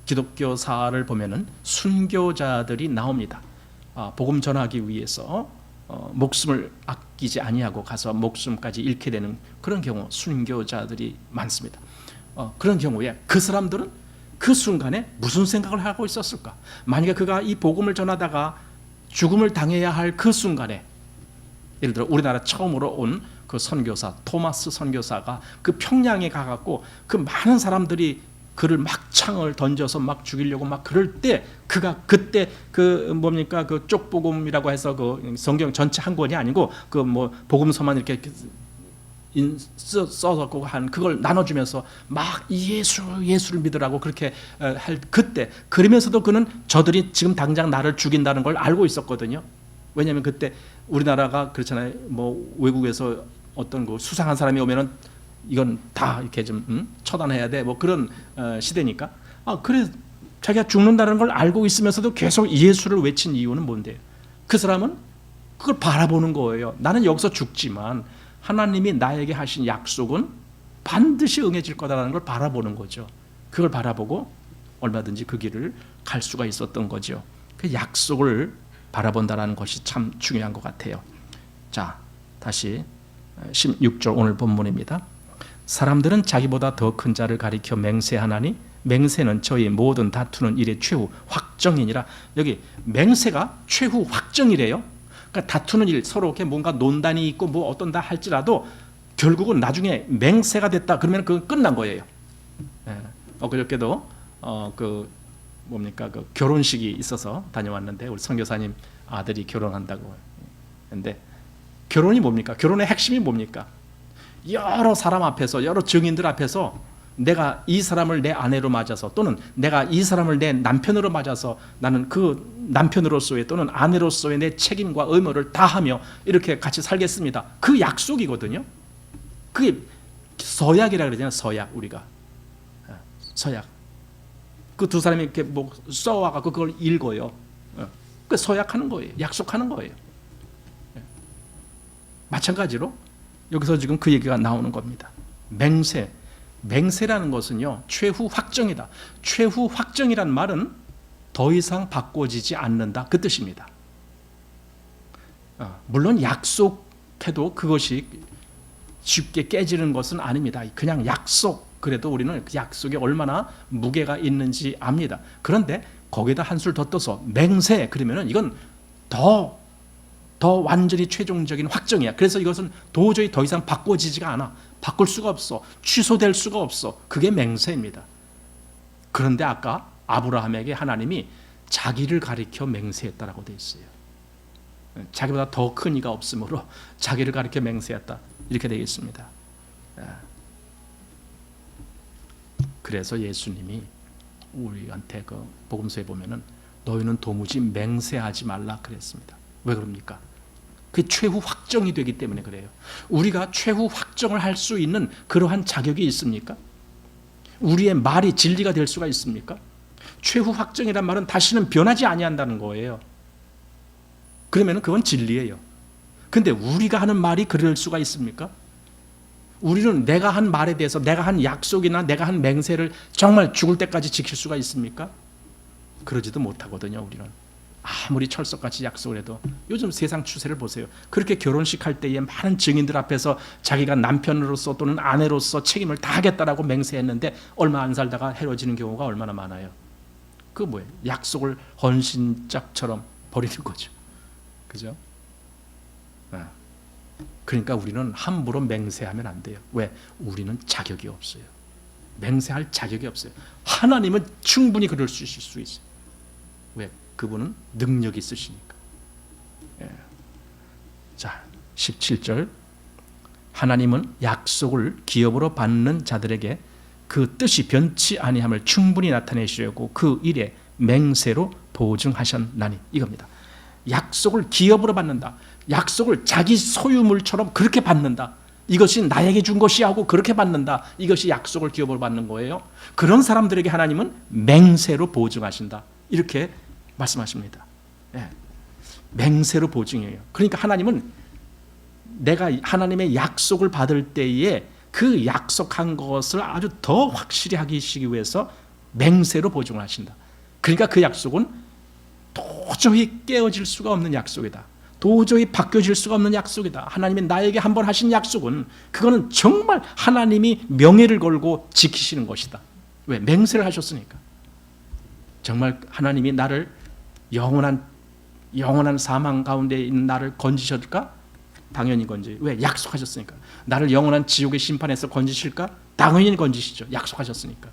기독교사를 보면은 순교자들이 나옵니다. 복음 전하기 위해서 목숨을 아끼지 아니하고 가서 목숨까지 잃게 되는 그런 경우, 순교자들이 많습니다. 그런 경우에 그 사람들은 그 순간에 무슨 생각을 하고 있었을까? 만약에 그가 이 복음을 전하다가 죽음을 당해야 할 그 순간에, 예를 들어 우리나라 처음으로 온 그 선교사 토마스 선교사가 그 평양에 가갖고 그 많은 사람들이 그를 막 창을 던져서 막 죽이려고 막 그럴 때 그가 그때 그 뭡니까 그 쪽복음이라고 해서 그 성경 전체 한 권이 아니고 그 뭐 복음서만 이렇게 써서 한 그걸 나눠주면서 막 예수를 믿으라고 그렇게 할 그때 그러면서도 그는 저들이 지금 당장 나를 죽인다는 걸 알고 있었거든요. 왜냐하면 그때 우리나라가 그렇잖아요. 뭐 외국에서 어떤 그 수상한 사람이 오면은 이건 다 이렇게 좀 처단해야 돼. 뭐 그런 시대니까. 그래 자기가 죽는다는 걸 알고 있으면서도 계속 예수를 외친 이유는 뭔데요? 그 사람은 그걸 바라보는 거예요. 나는 여기서 죽지만 하나님이 나에게 하신 약속은 반드시 응해질 거다라는 걸 바라보는 거죠. 그걸 바라보고 얼마든지 그 길을 갈 수가 있었던 거죠. 그 약속을 바라본다는 것이 참 중요한 것 같아요. 자, 다시 16절 오늘 본문입니다. 사람들은 자기보다 더 큰 자를 가리켜 맹세하나니 맹세는 저희 모든 다투는 일의 최후 확정이니라. 여기 맹세가 최후 확정이래요. 그러니까 다투는 일, 서로 이렇게 뭔가 논단이 있고 뭐 어떤다 할지라도 결국은 나중에 맹세가 됐다 그러면 그건 끝난 거예요. 그저께도 그 뭡니까 그 결혼식이 있어서 다녀왔는데 우리 선교사님 아들이 결혼한다고. 근데 결혼이 뭡니까? 결혼의 핵심이 뭡니까? 여러 사람 앞에서 여러 증인들 앞에서 내가 이 사람을 내 아내로 맞아서 또는 내가 이 사람을 내 남편으로 맞아서 나는 그 남편으로서의 또는 아내로서의 내 책임과 의무를 다하며 이렇게 같이 살겠습니다. 그 약속이거든요. 그게 서약이라 그러잖아요. 서약 우리가 서약. 그 두 사람이 이렇게 뭐 써와갖고 그걸 읽어요. 그 서약하는 거예요. 약속하는 거예요. 마찬가지로 여기서 지금 그 얘기가 나오는 겁니다. 맹세라는 것은요 최후 확정이다. 최후 확정이란 말은 더 이상 바꿔지지 않는다 그 뜻입니다. 물론 약속해도 그것이 쉽게 깨지는 것은 아닙니다. 그냥 약속 그래도 우리는 그 약속에 얼마나 무게가 있는지 압니다. 그런데 거기다 한술 더 떠서 맹세 그러면은 이건 더 완전히 최종적인 확정이야. 그래서 이것은 도저히 더 이상 바꿔지지가 않아. 바꿀 수가 없어. 취소될 수가 없어. 그게 맹세입니다. 그런데 아까 아브라함에게 하나님이 자기를 가리켜 맹세했다라고 되어 있어요. 자기보다 더 큰 이가 없으므로 자기를 가리켜 맹세했다. 이렇게 되어 있습니다. 그래서 예수님이 우리한테 그 복음서에 보면은 너희는 도무지 맹세하지 말라 그랬습니다. 왜 그럽니까? 그게 최후 확정이 되기 때문에 그래요. 우리가 최후 확정을 할 수 있는 그러한 자격이 있습니까? 우리의 말이 진리가 될 수가 있습니까? 최후 확정이란 말은 다시는 변하지 아니한다는 거예요. 그러면 그건 진리예요. 근데 우리가 하는 말이 그럴 수가 있습니까? 우리는 내가 한 말에 대해서 내가 한 약속이나 내가 한 맹세를 정말 죽을 때까지 지킬 수가 있습니까? 그러지도 못하거든요. 우리는 아무리 철석같이 약속을 해도 요즘 세상 추세를 보세요. 그렇게 결혼식 할 때에 많은 증인들 앞에서 자기가 남편으로서 또는 아내로서 책임을 다하겠다라고 맹세했는데 얼마 안 살다가 헤어지는 경우가 얼마나 많아요. 그 뭐예요? 약속을 헌신짝처럼 버리는 거죠. 그죠? 그러니까 우리는 함부로 맹세하면 안 돼요. 왜? 우리는 자격이 없어요. 맹세할 자격이 없어요. 하나님은 충분히 그럴 수 있어요. 왜? 그분은 능력이 있으시니까. 자, 17절. 하나님은 약속을 기업으로 받는 자들에게 그 뜻이 변치 아니함을 충분히 나타내시려고 그 일에 맹세로 보증하셨나니 이겁니다. 약속을 기업으로 받는다. 약속을 자기 소유물처럼 그렇게 받는다. 이것이 나에게 준 것이 하고 그렇게 받는다. 이것이 약속을 기업으로 받는 거예요. 그런 사람들에게 하나님은 맹세로 보증하신다. 이렇게 말씀하십니다. 맹세로 보증해요. 그러니까 하나님은 내가 하나님의 약속을 받을 때에 그 약속한 것을 아주 더 확실히 하시기 위해서 맹세로 보증을 하신다. 그러니까 그 약속은 도저히 깨어질 수가 없는 약속이다. 도저히 바뀌어질 수가 없는 약속이다. 하나님이 나에게 한번 하신 약속은 그거는 정말 하나님이 명예를 걸고 지키시는 것이다. 왜? 맹세를 하셨으니까. 정말 하나님이 나를 영원한 사망 가운데 있는 나를 건지실까? 당연히 건지. 왜? 약속하셨으니까. 나를 영원한 지옥의 심판에서 건지실까? 당연히 건지시죠. 약속하셨으니까.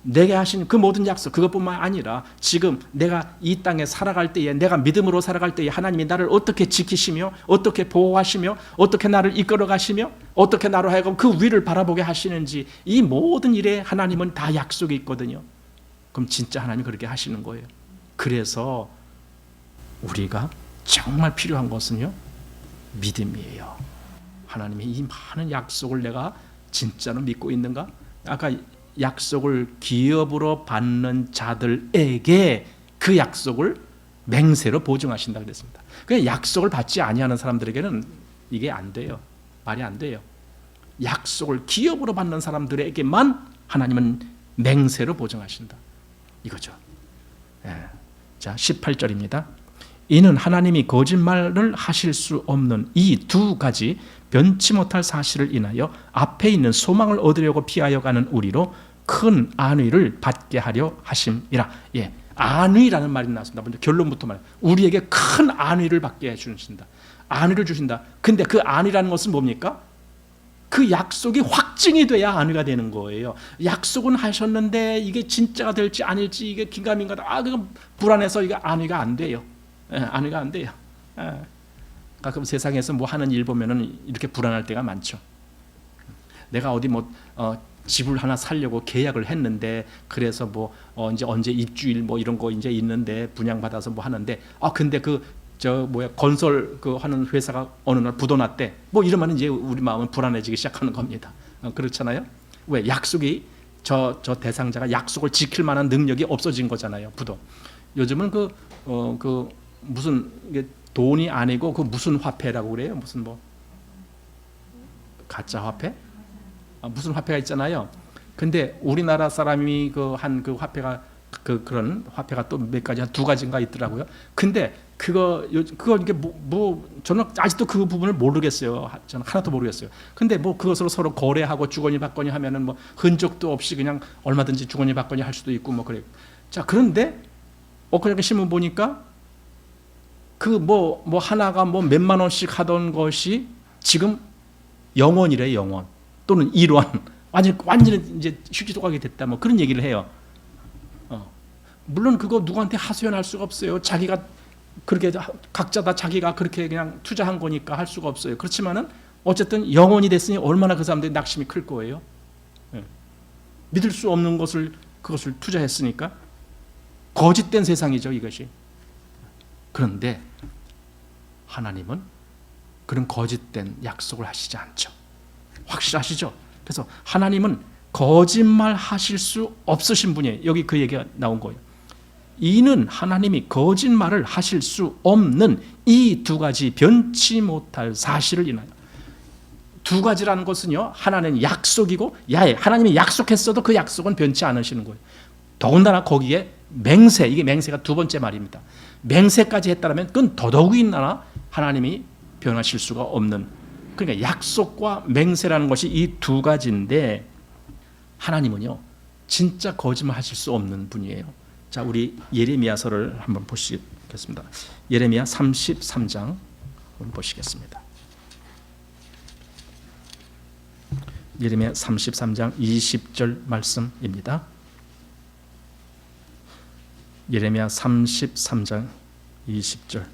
내게 하신 그 모든 약속, 그것뿐만 아니라 지금 내가 이 땅에 살아갈 때에, 내가 믿음으로 살아갈 때에 하나님이 나를 어떻게 지키시며 어떻게 보호하시며 어떻게 나를 이끌어 가시며 어떻게 나로 하여금 그 위를 바라보게 하시는지, 이 모든 일에 하나님은 다 약속이 있거든요. 그럼 진짜 하나님이 그렇게 하시는 거예요. 그래서 우리가 정말 필요한 것은요, 믿음이에요. 하나님의 이 많은 약속을 내가 진짜로 믿고 있는가? 아까 약속을 기업으로 받는 자들에게 그 약속을 맹세로 보증하신다 그랬습니다. 그냥 약속을 받지 아니하는 사람들에게는 이게 안 돼요. 말이 안 돼요. 약속을 기업으로 받는 사람들에게만 하나님은 맹세로 보증하신다, 이거죠. 자, 18절입니다. 이는 하나님이 거짓말을 하실 수 없는 이 두 가지 변치 못할 사실을 인하여 앞에 있는 소망을 얻으려고 피하여 가는 우리로 큰 안위를 받게 하려 하심이라. 안위라는 말이 나왔습니다. 먼저 결론부터 말해요. 우리에게 큰 안위를 받게 해주신다. 안위를 주신다. 근데 그 안위라는 것은 뭡니까? 그 약속이 확증이 돼야 안위가 되는 거예요. 약속은 하셨는데 이게 진짜가 될지 아닐지 이게 긴가민가다. 그건 불안해서 이게 안위가 안 돼요. 안위가 안 돼요. 가끔 세상에서 뭐 하는 일 보면은 이렇게 불안할 때가 많죠. 내가 어디 집을 하나 살려고 계약을 했는데, 그래서 이제 언제 입주일 이런 거 이제 있는데 분양받아서 하는데, 근데 건설 하는 회사가 어느 날 부도났대. 이러면 이제 우리 마음은 불안해지기 시작하는 겁니다. 그렇잖아요. 왜? 약속이 저 대상자가 약속을 지킬 만한 능력이 없어진 거잖아요. 부도. 요즘은 무슨 돈이 아니고 무슨 화폐라고 그래요? 무슨 가짜 화폐? 무슨 화폐가 있잖아요. 근데 우리나라 사람이 한 화폐가 그런 화폐가 또 몇 가지, 한 두 가지인가 있더라고요. 근데 그거 이게 저는 아직도 그 부분을 모르겠어요. 저는 하나도 모르겠어요. 근데 그것으로 서로 거래하고 주거니 받거니 하면은 흔적도 없이 그냥 얼마든지 주거니 받거니 할 수도 있고 그래요. 자, 그런데 엊그저께 신문 보니까 하나가 몇만 원씩 하던 것이 지금 0원이래, 0원. 또는 1원. 완전히 이제 휴지조각이 됐다. 그런 얘기를 해요. 물론 그거 누구한테 하소연할 수가 없어요. 자기가 그렇게, 각자 다 자기가 그렇게 그냥 투자한 거니까 할 수가 없어요. 그렇지만은 어쨌든 0원이 됐으니 얼마나 그 사람들이 낙심이 클 거예요. 믿을 수 없는 그것을 투자했으니까. 거짓된 세상이죠, 이것이. 그런데 하나님은 그런 거짓된 약속을 하시지 않죠. 확실하시죠? 그래서 하나님은 거짓말 하실 수 없으신 분이에요. 여기 그 얘기가 나온 거예요. 이는 하나님이 거짓말을 하실 수 없는 이 두 가지 변치 못할 사실을 인하여. 두 가지라는 것은요, 하나는 약속이고, 하나님이 약속했어도 그 약속은 변치 않으시는 거예요. 더군다나 거기에 맹세, 이게 맹세가 두 번째 말입니다. 맹세까지 했다면 그건 더더욱이나 하나님이 변하실 수가 없는, 그러니까 약속과 맹세라는 것이 이 두 가지인데, 하나님은요 진짜 거짓말 하실 수 없는 분이에요. 자, 우리 예레미야서를 한번 보시겠습니다. 예레미야 33장 한번 보시겠습니다. 예레미야 33장 20절 말씀입니다. 예레미야 33장 20절.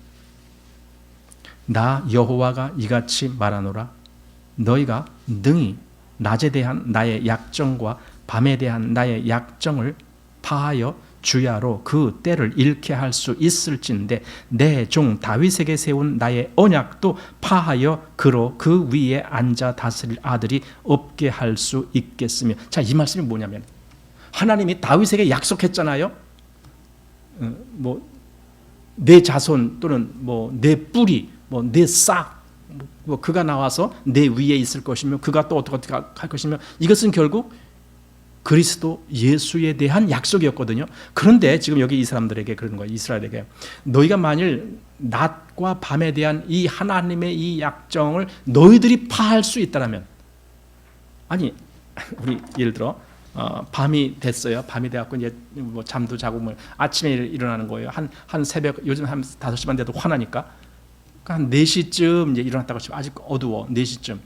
나 여호와가 이같이 말하노라. 너희가 능히 낮에 대한 나의 약정과 밤에 대한 나의 약정을 파하여 주야로 그 때를 잃게 할 수 있을진데, 내 종 다윗에게 세운 나의 언약도 파하여 그로 그 위에 앉아 다스릴 아들이 없게 할 수 있겠으며. 자, 이 말씀이 뭐냐면, 하나님이 다윗에게 약속했잖아요. 내 자손 또는 내 뿌리, 내 싹, 그가 나와서 내 위에 있을 것이며, 그가 또 어떻게 할 것이며, 이것은 결국 그리스도 예수에 대한 약속이었거든요. 그런데 지금 여기 이 사람들에게 그러는 거예요. 이스라엘에게, 너희가 만일 낮과 밤에 대한 이 하나님의 이 약정을 너희들이 파할 수 있다면, 아니 우리 예를 들어 밤이 됐어요. 밤이 돼갖고 이제 잠도 자고 아침에 일어나는 거예요. 한 새벽, 요즘 한 5시만 돼도 화나니까 한 4시쯤 이제 일어났다고 치면 아직 어두워. 4시쯤.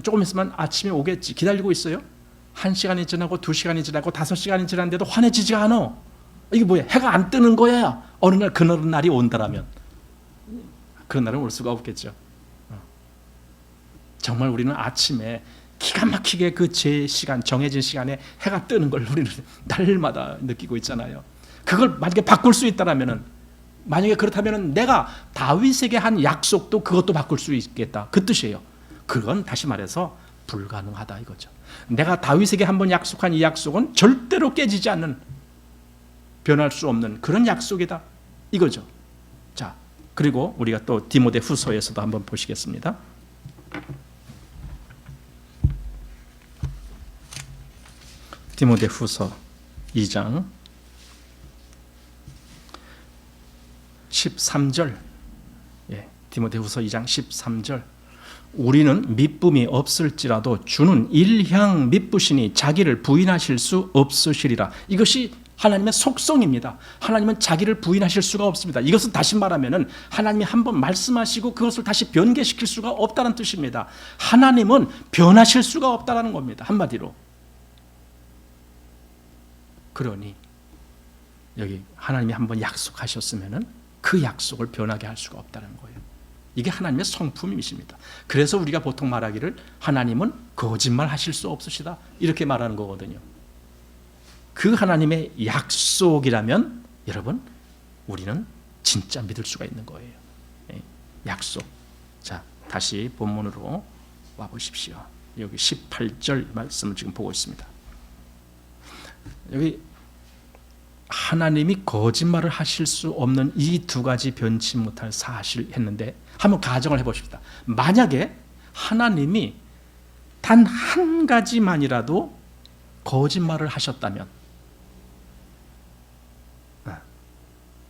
조금 있으면 아침이 오겠지. 기다리고 있어요. 1시간이 지나고 2시간이 지나고 5시간이 지났는데도 환해지지가 않아. 이게 뭐야? 해가 안 뜨는 거야. 어느 날 그런 날이 온다라면 그런 날은 올 수가 없겠죠. 정말 우리는 아침에 기가 막히게 그 제 시간, 정해진 시간에 해가 뜨는 걸 우리는 날마다 느끼고 있잖아요. 그걸 만약에 바꿀 수 있다라면은, 만약에 그렇다면은 내가 다윗에게 한 약속도 그것도 바꿀 수 있겠다, 그 뜻이에요. 그건 다시 말해서 불가능하다 이거죠. 내가 다윗에게 한번 약속한 이 약속은 절대로 깨지지 않는, 변할 수 없는 그런 약속이다 이거죠. 자, 그리고 우리가 또 디모데 후서에서도 한번 보시겠습니다. 디모데 후서 2장 13절. 디모데 후서 2장 13절. 우리는 미쁨이 없을지라도 주는 일향 미쁘시니 자기를 부인하실 수 없으시리라. 이것이 하나님의 속성입니다. 하나님은 자기를 부인하실 수가 없습니다. 이것은 다시 말하면 하나님이 한번 말씀하시고 그것을 다시 변개시킬 수가 없다는 뜻입니다. 하나님은 변하실 수가 없다는 겁니다. 한마디로. 그러니 여기 하나님이 한번 약속하셨으면 그 약속을 변하게 할 수가 없다는 거예요. 이게 하나님의 성품이십니다. 그래서 우리가 보통 말하기를 하나님은 거짓말 하실 수 없으시다 이렇게 말하는 거거든요. 그 하나님의 약속이라면 여러분 우리는 진짜 믿을 수가 있는 거예요. 약속. 자, 다시 본문으로 와보십시오. 여기 18절 말씀을 지금 보고 있습니다. 여기 하나님이 거짓말을 하실 수 없는 이 두 가지 변치 못할 사실 했는데, 한번 가정을 해봅시다. 만약에 하나님이 단 한 가지만이라도 거짓말을 하셨다면,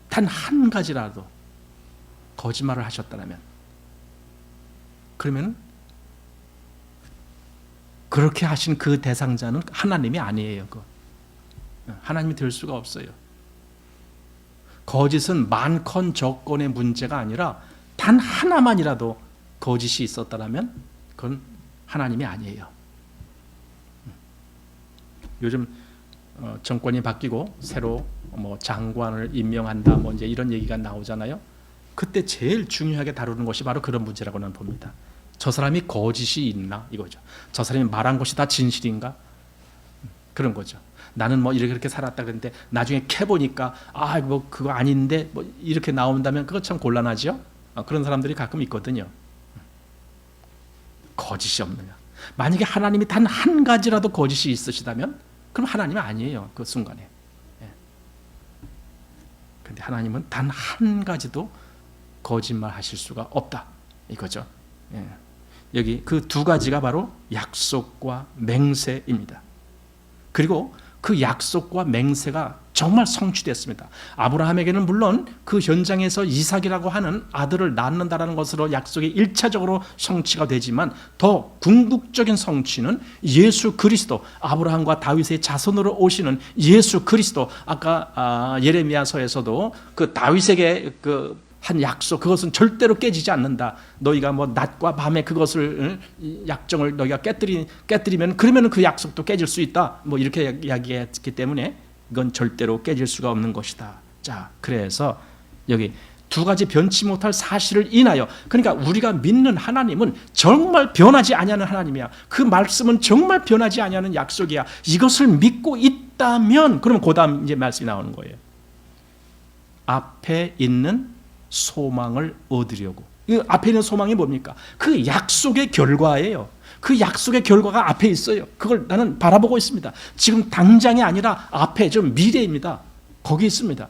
단 한 가지라도 거짓말을 하셨다면, 그러면 그렇게 하신 그 대상자는 하나님이 아니에요. 하나님이 될 수가 없어요. 거짓은 많건 적건의 문제가 아니라 단 하나만이라도 거짓이 있었다면 그건 하나님이 아니에요. 요즘 정권이 바뀌고 새로 장관을 임명한다 이제 이런 얘기가 나오잖아요. 그때 제일 중요하게 다루는 것이 바로 그런 문제라고 는 봅니다. 저 사람이 거짓이 있나 이거죠. 저 사람이 말한 것이 다 진실인가, 그런 거죠. 나는 이렇게 살았다 그랬는데 나중에 캐보니까 그거 아닌데 이렇게 나온다면 그거 참 곤란하죠. 그런 사람들이 가끔 있거든요. 거짓이 없느냐. 만약에 하나님이 단 한 가지라도 거짓이 있으시다면 그럼 하나님은 아니에요. 그 순간에. 그런데 하나님은 단 한 가지도 거짓말 하실 수가 없다 이거죠. 여기 그 두 가지가 바로 약속과 맹세입니다. 그리고 그 약속과 맹세가 정말 성취됐습니다. 아브라함에게는 물론 그 현장에서 이삭이라고 하는 아들을 낳는다라는 것으로 약속이 1차적으로 성취가 되지만 더 궁극적인 성취는 예수 그리스도, 아브라함과 다윗의 자손으로 오시는 예수 그리스도. 아까 예레미야서에서도 그 다윗에게 한 약속, 그것은 절대로 깨지지 않는다. 너희가 낮과 밤에 그것을 약정을 너희가 깨뜨리면 그러면 그 약속도 깨질 수 있다. 이렇게 이야기했기 때문에 이건 절대로 깨질 수가 없는 것이다. 자, 그래서 여기 두 가지 변치 못할 사실을 인하여, 그러니까 우리가 믿는 하나님은 정말 변하지 아니하는 하나님이야. 그 말씀은 정말 변하지 아니하는 약속이야. 이것을 믿고 있다면 그러면 그다음 이제 말씀이 나오는 거예요. 앞에 있는 소망을 얻으려고. 이 앞에 있는 소망이 뭡니까? 그 약속의 결과예요. 그 약속의 결과가 앞에 있어요. 그걸 나는 바라보고 있습니다. 지금 당장이 아니라 앞에 좀 미래입니다. 거기 있습니다.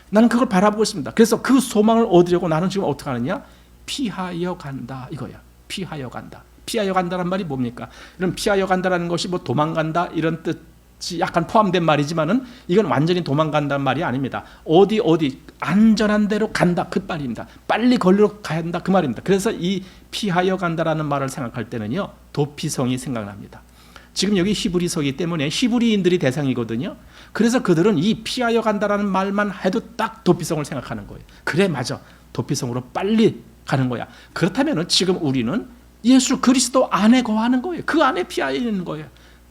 나는 그걸 바라보고 있습니다. 그래서 그 소망을 얻으려고 나는 지금 어떻게 하느냐? 피하여 간다 이거야. 피하여 간다. 피하여 간다는 말이 뭡니까? 이런 피하여 간다라는 것이 도망간다 이런 뜻이 약간 포함된 말이지만은 이건 완전히 도망간다는 말이 아닙니다. 어디 안전한 데로 간다 그 말입니다. 빨리 걸리러 가야 한다 그 말입니다. 그래서 이 피하여 간다라는 말을 생각할 때는요, 도피성이 생각납니다. 지금 여기 히브리서이기 때문에 히브리인들이 대상이거든요. 그래서 그들은 이 피하여 간다라는 말만 해도 딱 도피성을 생각하는 거예요. 그래, 맞아. 도피성으로 빨리 가는 거야. 그렇다면 지금 우리는 예수 그리스도 안에 거하는 거예요. 그 안에 피하여 있는 거예요.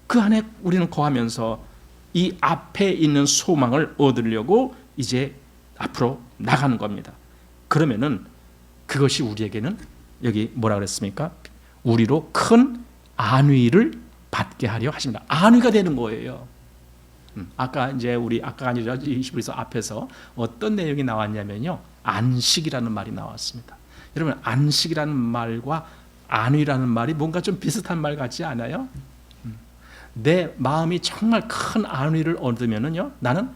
그 안에 우리는 거하면서 이 앞에 있는 소망을 얻으려고 이제 앞으로 나가는 겁니다. 그러면은 그것이 우리에게는 여기 뭐라 그랬습니까? 우리로 큰 안위를 받게 하려 하십니다. 안위가 되는 거예요. 아까 이제 우리 아까 아니라 히브리서 앞에서 어떤 내용이 나왔냐면요, 안식이라는 말이 나왔습니다. 여러분, 안식이라는 말과 안위라는 말이 뭔가 좀 비슷한 말 같지 않아요? 내 마음이 정말 큰 안위를 얻으면은요, 나는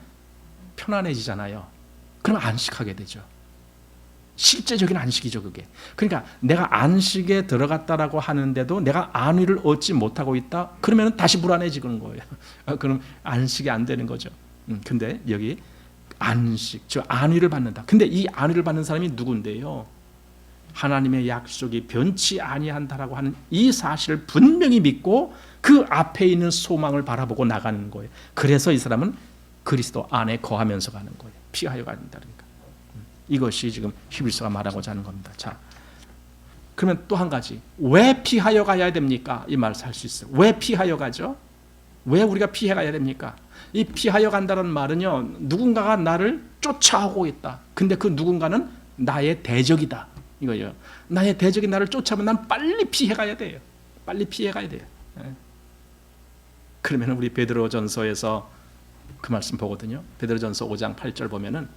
편안해지잖아요. 그럼 안식하게 되죠. 실제적인 안식이죠, 그게. 그러니까 내가 안식에 들어갔다라고 하는데도 내가 안위를 얻지 못하고 있다, 그러면 다시 불안해지는 거예요. 그럼 안식이 안 되는 거죠. 근데 여기 안식, 즉 안위를 받는다. 근데 이 안위를 받는 사람이 누군데요? 하나님의 약속이 변치 아니한다라고 하는 이 사실을 분명히 믿고 그 앞에 있는 소망을 바라보고 나가는 거예요. 그래서 이 사람은 그리스도 안에 거하면서 가는 거예요. 피하여 간다. 이것이 지금 히브리서가 말하고자 하는 겁니다. 자, 그러면 또 한 가지, 왜 피하여 가야 됩니까? 이 말을 할 수 있어요. 왜 피하여 가죠? 왜 우리가 피해 가야 됩니까? 이 피하여 간다는 말은요, 누군가가 나를 쫓아오고 있다. 근데 그 누군가는 나의 대적이다, 이거예요. 나의 대적이 나를 쫓아오면 난 빨리 피해 가야 돼요. 빨리 피해 가야 돼요. 그러면 우리 베드로전서에서 그 말씀 보거든요. 베드로전서 5장 8절 보면은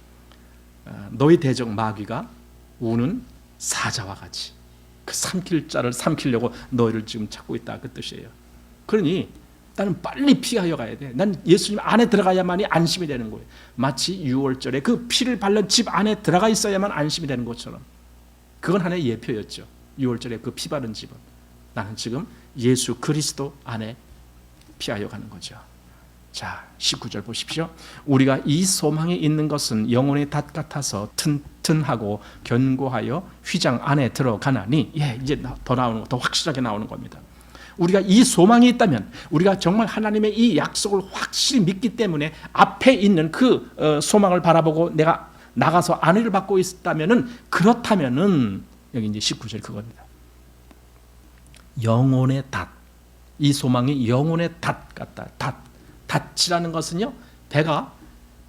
너희 대적 마귀가 우는 사자와 같이 그 삼킬 자를 삼키려고 너희를 지금 찾고 있다, 그 뜻이에요. 그러니 나는 빨리 피하여 가야 돼. 난 예수님 안에 들어가야만이 안심이 되는 거예요. 마치 6월절에 그 피를 바른 집 안에 들어가 있어야만 안심이 되는 것처럼. 그건 하나의 예표였죠. 6월절에 그 피 바른 집은 나는 지금 예수 그리스도 안에 피하여 가는 거죠. 자, 19절 보십시오. 우리가 이 소망이 있는 것은 영혼의 닷 같아서 튼튼하고 견고하여 휘장 안에 들어가나니, 이제 더 나오는, 더 확실하게 나오는 겁니다. 우리가 이 소망이 있다면, 우리가 정말 하나님의 이 약속을 확실히 믿기 때문에 앞에 있는 그 소망을 바라보고 내가 나가서 안위를 받고 있다면은, 그렇다면은 여기 이제 19절 그겁니다. 영혼의 닷, 이 소망이 영혼의 닷 같다. 닷이라는 것은요, 배가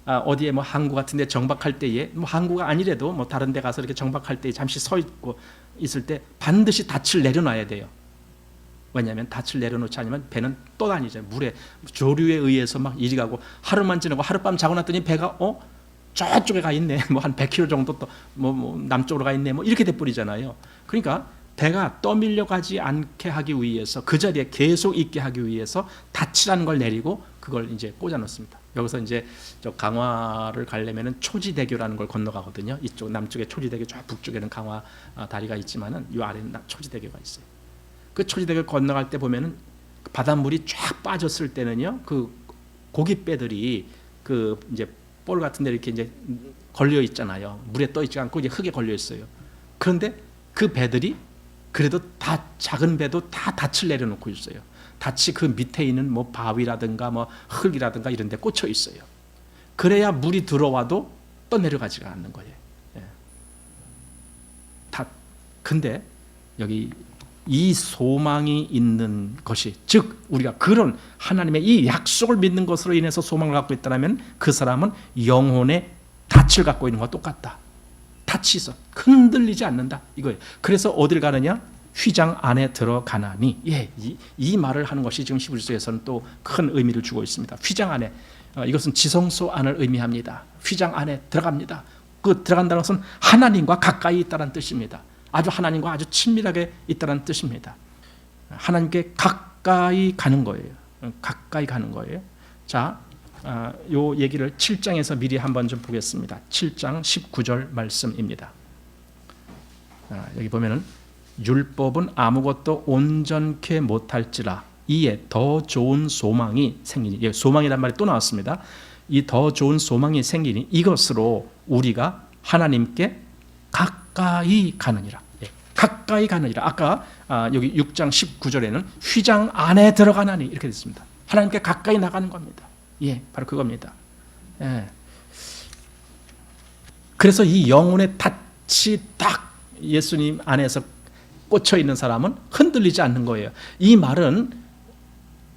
어디에 뭐 항구 같은데 정박할 때에, 뭐 항구가 아니래도 뭐 다른 데 가서 이렇게 정박할 때 잠시 서 있고 있을 때 반드시 닻을 내려놔야 돼요. 왜냐하면 닻을 내려놓지 않으면 배는 또 다니죠. 물에 조류에 의해서 막 이리 가고, 하루만 지나고 하룻밤 자고 났더니 배가 저쪽에 가 있네, 뭐 한 100km 정도 또 뭐 남쪽으로 가 있네, 뭐 이렇게 돼 버리잖아요. 그러니까 배가 떠밀려 가지 않게 하기 위해서, 그 자리에 계속 있게 하기 위해서 닻이라는 걸 내리고 그걸 이제 꽂아 놓습니다. 여기서 이제 저 강화를 가려면은 초지대교라는 걸 건너가거든요. 이쪽 남쪽에 초지대교, 저 북쪽에는 강화 다리가 있지만은 이 아래는 초지대교가 있어요. 그 초지대교 건너갈 때 보면은 바닷물이 쫙 빠졌을 때는요, 그 고깃배들이 그 이제 볼 같은 데 이렇게 이제 걸려 있잖아요. 물에 떠 있지 않고 이제 흙에 걸려 있어요. 그런데 그 배들이 그래도 다 작은 배도 다 닻을 내려놓고 있어요. 닻이 그 밑에 있는 뭐 바위라든가 뭐 흙이라든가 이런 데 꽂혀 있어요. 그래야 물이 들어와도 또 내려가지가 않는 거예요. 근데 여기 이 소망이 있는 것이, 즉 우리가 그런 하나님의 이 약속을 믿는 것으로 인해서 소망을 갖고 있다면 그 사람은 영혼의 닻을 갖고 있는 것과 똑같다. 닻이 있어, 흔들리지 않는다, 이거예요. 그래서 어딜 가느냐? 휘장 안에 들어가나니. 이 말을 하는 것이 지금 히브리서에서는 또 큰 의미를 주고 있습니다. 휘장 안에, 이것은 지성소 안을 의미합니다. 휘장 안에 들어갑니다. 그 들어간다는 것은 하나님과 가까이 있다는 뜻입니다. 아주 하나님과 아주 친밀하게 있다는 뜻입니다. 하나님께 가까이 가는 거예요. 가까이 가는 거예요. 자, 요 얘기를 7장에서 미리 한번 좀 보겠습니다. 7장 19절 말씀입니다. 여기 보면은 율법은 아무것도 온전케 못할지라 이에 더 좋은 소망이 생기니, 소망이란 말이 또 나왔습니다. 이 더 좋은 소망이 생기니 이것으로 우리가 하나님께 가까이 가느니라. 가까이 가느니라. 아까 여기 6장 19절에는 휘장 안에 들어가나니 이렇게 됐습니다. 하나님께 가까이 나가는 겁니다. 바로 그겁니다. 그래서 이 영혼의 닻이 딱 예수님 안에서 꽂혀 있는 사람은 흔들리지 않는 거예요. 이 말은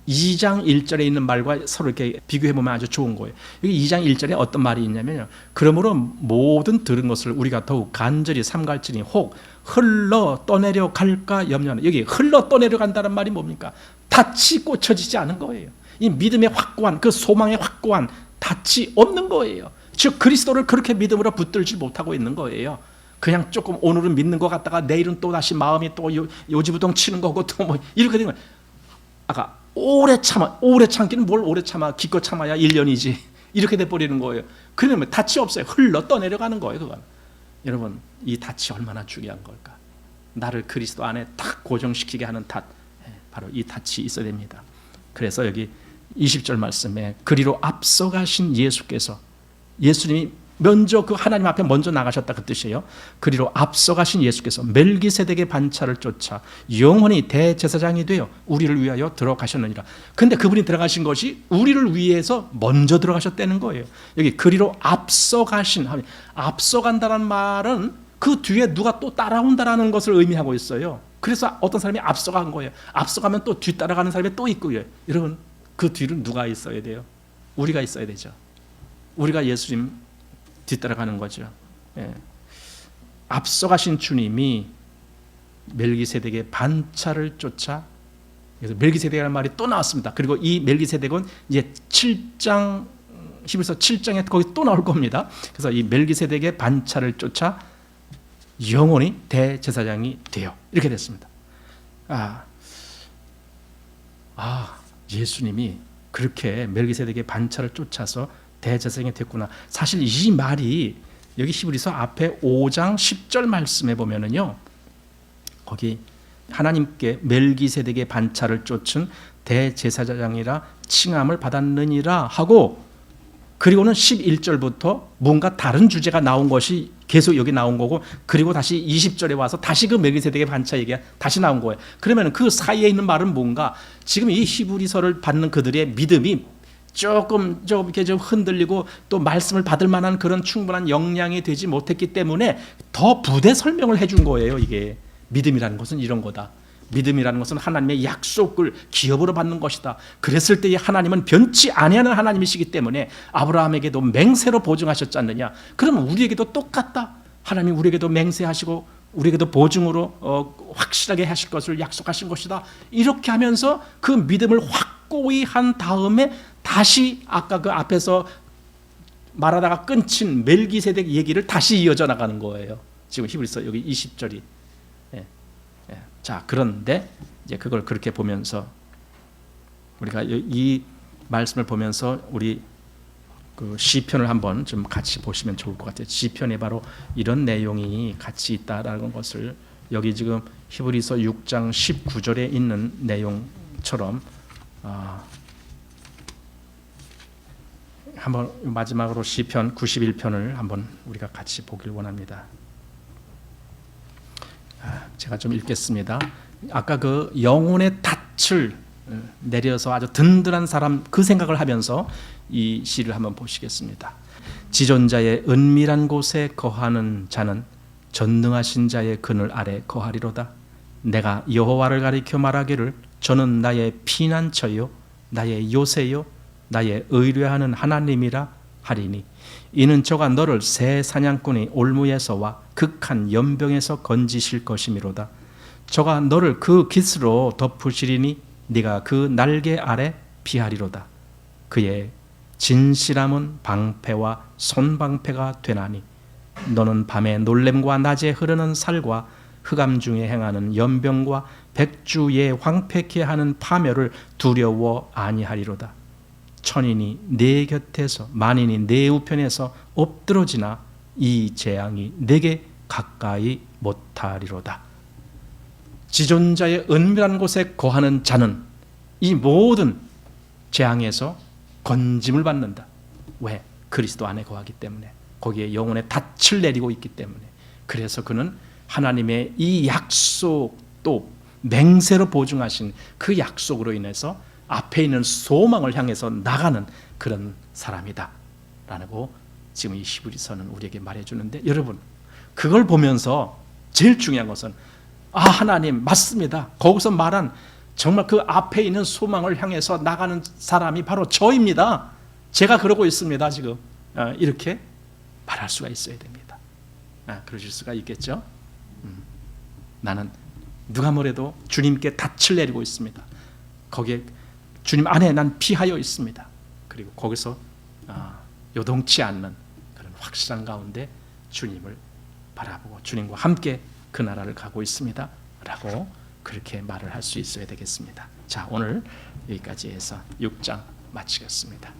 2장 1절에 있는 말과 서로 이렇게 비교해 보면 아주 좋은 거예요. 여기 2장 1절에 어떤 말이 있냐면요. 그러므로 모든 들은 것을 우리가 더욱 간절히 삼갈지니 혹 흘러 떠내려 갈까 염려하는. 여기 흘러 떠내려 간다는 말이 뭡니까? 닻이 꽂혀지지 않은 거예요. 이 믿음의 확고한, 그 소망의 확고한 닻이 없는 거예요. 즉 그리스도를 그렇게 믿음으로 붙들지 못하고 있는 거예요. 그냥 조금 오늘은 믿는 것 같다가 내일은 또 다시 마음이 또 요지부동 치는 거고 또 뭐 이렇게 된 거예요. 아까 오래 참기는 뭘 오래 참아, 기껏 참아야 1년이지 이렇게 돼버리는 거예요. 그러면 닻이 없어요. 흘러 떠내려가는 거예요. 그건. 여러분, 이 닻이 얼마나 중요한 걸까? 나를 그리스도 안에 딱 고정시키게 하는 닻, 바로 이 닻이 있어야 됩니다. 그래서 여기 20절 말씀에 그리로 앞서가신 예수께서, 예수님이 먼저 그 하나님 앞에 먼저 나가셨다 그 뜻이에요. 그리로 앞서가신 예수께서 멜기세덱의 반차를 쫓아 영원히 대제사장이 되어 우리를 위하여 들어가셨느니라. 근데 그분이 들어가신 것이 우리를 위해서 먼저 들어가셨다는 거예요. 여기 그리로 앞서가신, 앞서간다는 말은 그 뒤에 누가 또 따라온다라는 것을 의미하고 있어요. 그래서 어떤 사람이 앞서간 거예요. 앞서가면 또 뒤따라가는 사람이 또 있고요. 여러분, 그 뒤는 누가 있어야 돼요? 우리가 있어야 되죠. 우리가 예수님 뒤따라가는 거죠. 예. 앞서가신 주님이 멜기세덱의 반차를 쫓아, 그래서 멜기세덱이라는 말이 또 나왔습니다. 그리고 이 멜기세덱은 이제 7장, 히브리서 7장에 거기 또 나올 겁니다. 그래서 이 멜기세덱의 반차를 쫓아 영원히 대제사장이 되어 이렇게 됐습니다. 예수님이 그렇게 멜기세덱의 반차를 쫓아서 대제사장이 됐구나. 사실 이 말이 여기 히브리서 앞에 5장 10절 말씀에 보면은요, 거기 하나님께 멜기세덱의 반차를 쫓은 대제사장이라 칭함을 받았느니라 하고, 그리고는 11절부터 뭔가 다른 주제가 나온 것이 계속 여기 나온 거고, 그리고 다시 20절에 와서 다시 그 멜기세덱의 반차 얘기가 다시 나온 거예요. 그러면 그 사이에 있는 말은 뭔가, 지금 이 히브리서를 받는 그들의 믿음이 조금 이렇게 좀 흔들리고 또 말씀을 받을 만한 그런 충분한 역량이 되지 못했기 때문에 더 부대 설명을 해준 거예요. 이게 믿음이라는 것은 이런 거다. 믿음이라는 것은 하나님의 약속을 기업으로 받는 것이다. 그랬을 때 하나님은 변치 아니하는 하나님이시기 때문에 아브라함에게도 맹세로 보증하셨지 않느냐. 그러면 우리에게도 똑같다. 하나님이 우리에게도 맹세하시고 우리에게도 보증으로 확실하게 하실 것을 약속하신 것이다. 이렇게 하면서 그 믿음을 확고히 한 다음에 다시 아까 그 앞에서 말하다가 끊친 멜기세덱 얘기를 다시 이어져 나가는 거예요. 지금 히브리서 여기 20절이. 자, 그런데 이제 그걸 그렇게 보면서 우리가 이 말씀을 보면서 우리 그 시편을 한번 좀 같이 보시면 좋을 것 같아요. 시편에 바로 이런 내용이 같이 있다라는 것을 여기 지금 히브리서 6장 19절에 있는 내용처럼 한번 마지막으로 시편 91편을 한번 우리가 같이 보길 원합니다. 제가 좀 읽겠습니다. 아까 그 영혼의 닻을 내려서 아주 든든한 사람 그 생각을 하면서 이 시를 한번 보시겠습니다. 지존자의 은밀한 곳에 거하는 자는 전능하신 자의 그늘 아래 거하리로다. 내가 여호와를 가리켜 말하기를 저는 나의 피난처요 나의 요새요 나의 의뢰하는 하나님이라 하리니 이는 저가 너를 새 사냥꾼의 올무에서와 극한 연병에서 건지실 것이미로다. 저가 너를 그 깃으로 덮으시리니 네가 그 날개 아래 피하리로다. 그의 진실함은 방패와 손방패가 되나니 너는 밤에 놀램과 낮에 흐르는 살과 흑암 중에 행하는 연병과 백주에 황폐케 하는 파멸을 두려워 아니하리로다. 천인이 내 곁에서 만인이 내 우편에서 엎드러지나 이 재앙이 내게 가까이 못하리로다. 지존자의 은밀한 곳에 거하는 자는 이 모든 재앙에서 건짐을 받는다. 왜? 그리스도 안에 거하기 때문에, 거기에 영혼의 닻을 내리고 있기 때문에. 그래서 그는 하나님의 이 약속 또 맹세로 보증하신 그 약속으로 인해서 앞에 있는 소망을 향해서 나가는 그런 사람이다 라고 지금 이 히브리서는 우리에게 말해주는데, 여러분 그걸 보면서 제일 중요한 것은 하나님 맞습니다. 거기서 말한 정말 그 앞에 있는 소망을 향해서 나가는 사람이 바로 저입니다. 제가 그러고 있습니다. 지금 이렇게 말할 수가 있어야 됩니다. 그러실 수가 있겠죠. 나는 누가 뭐래도 주님께 닻을 내리고 있습니다. 거기에 주님 안에 난 피하여 있습니다. 그리고 거기서 요동치 않는 그런 확실한 가운데 주님을 바라보고 주님과 함께 그 나라를 가고 있습니다 라고 그렇게 말을 할 수 있어야 되겠습니다. 자, 오늘 여기까지 해서 6장 마치겠습니다.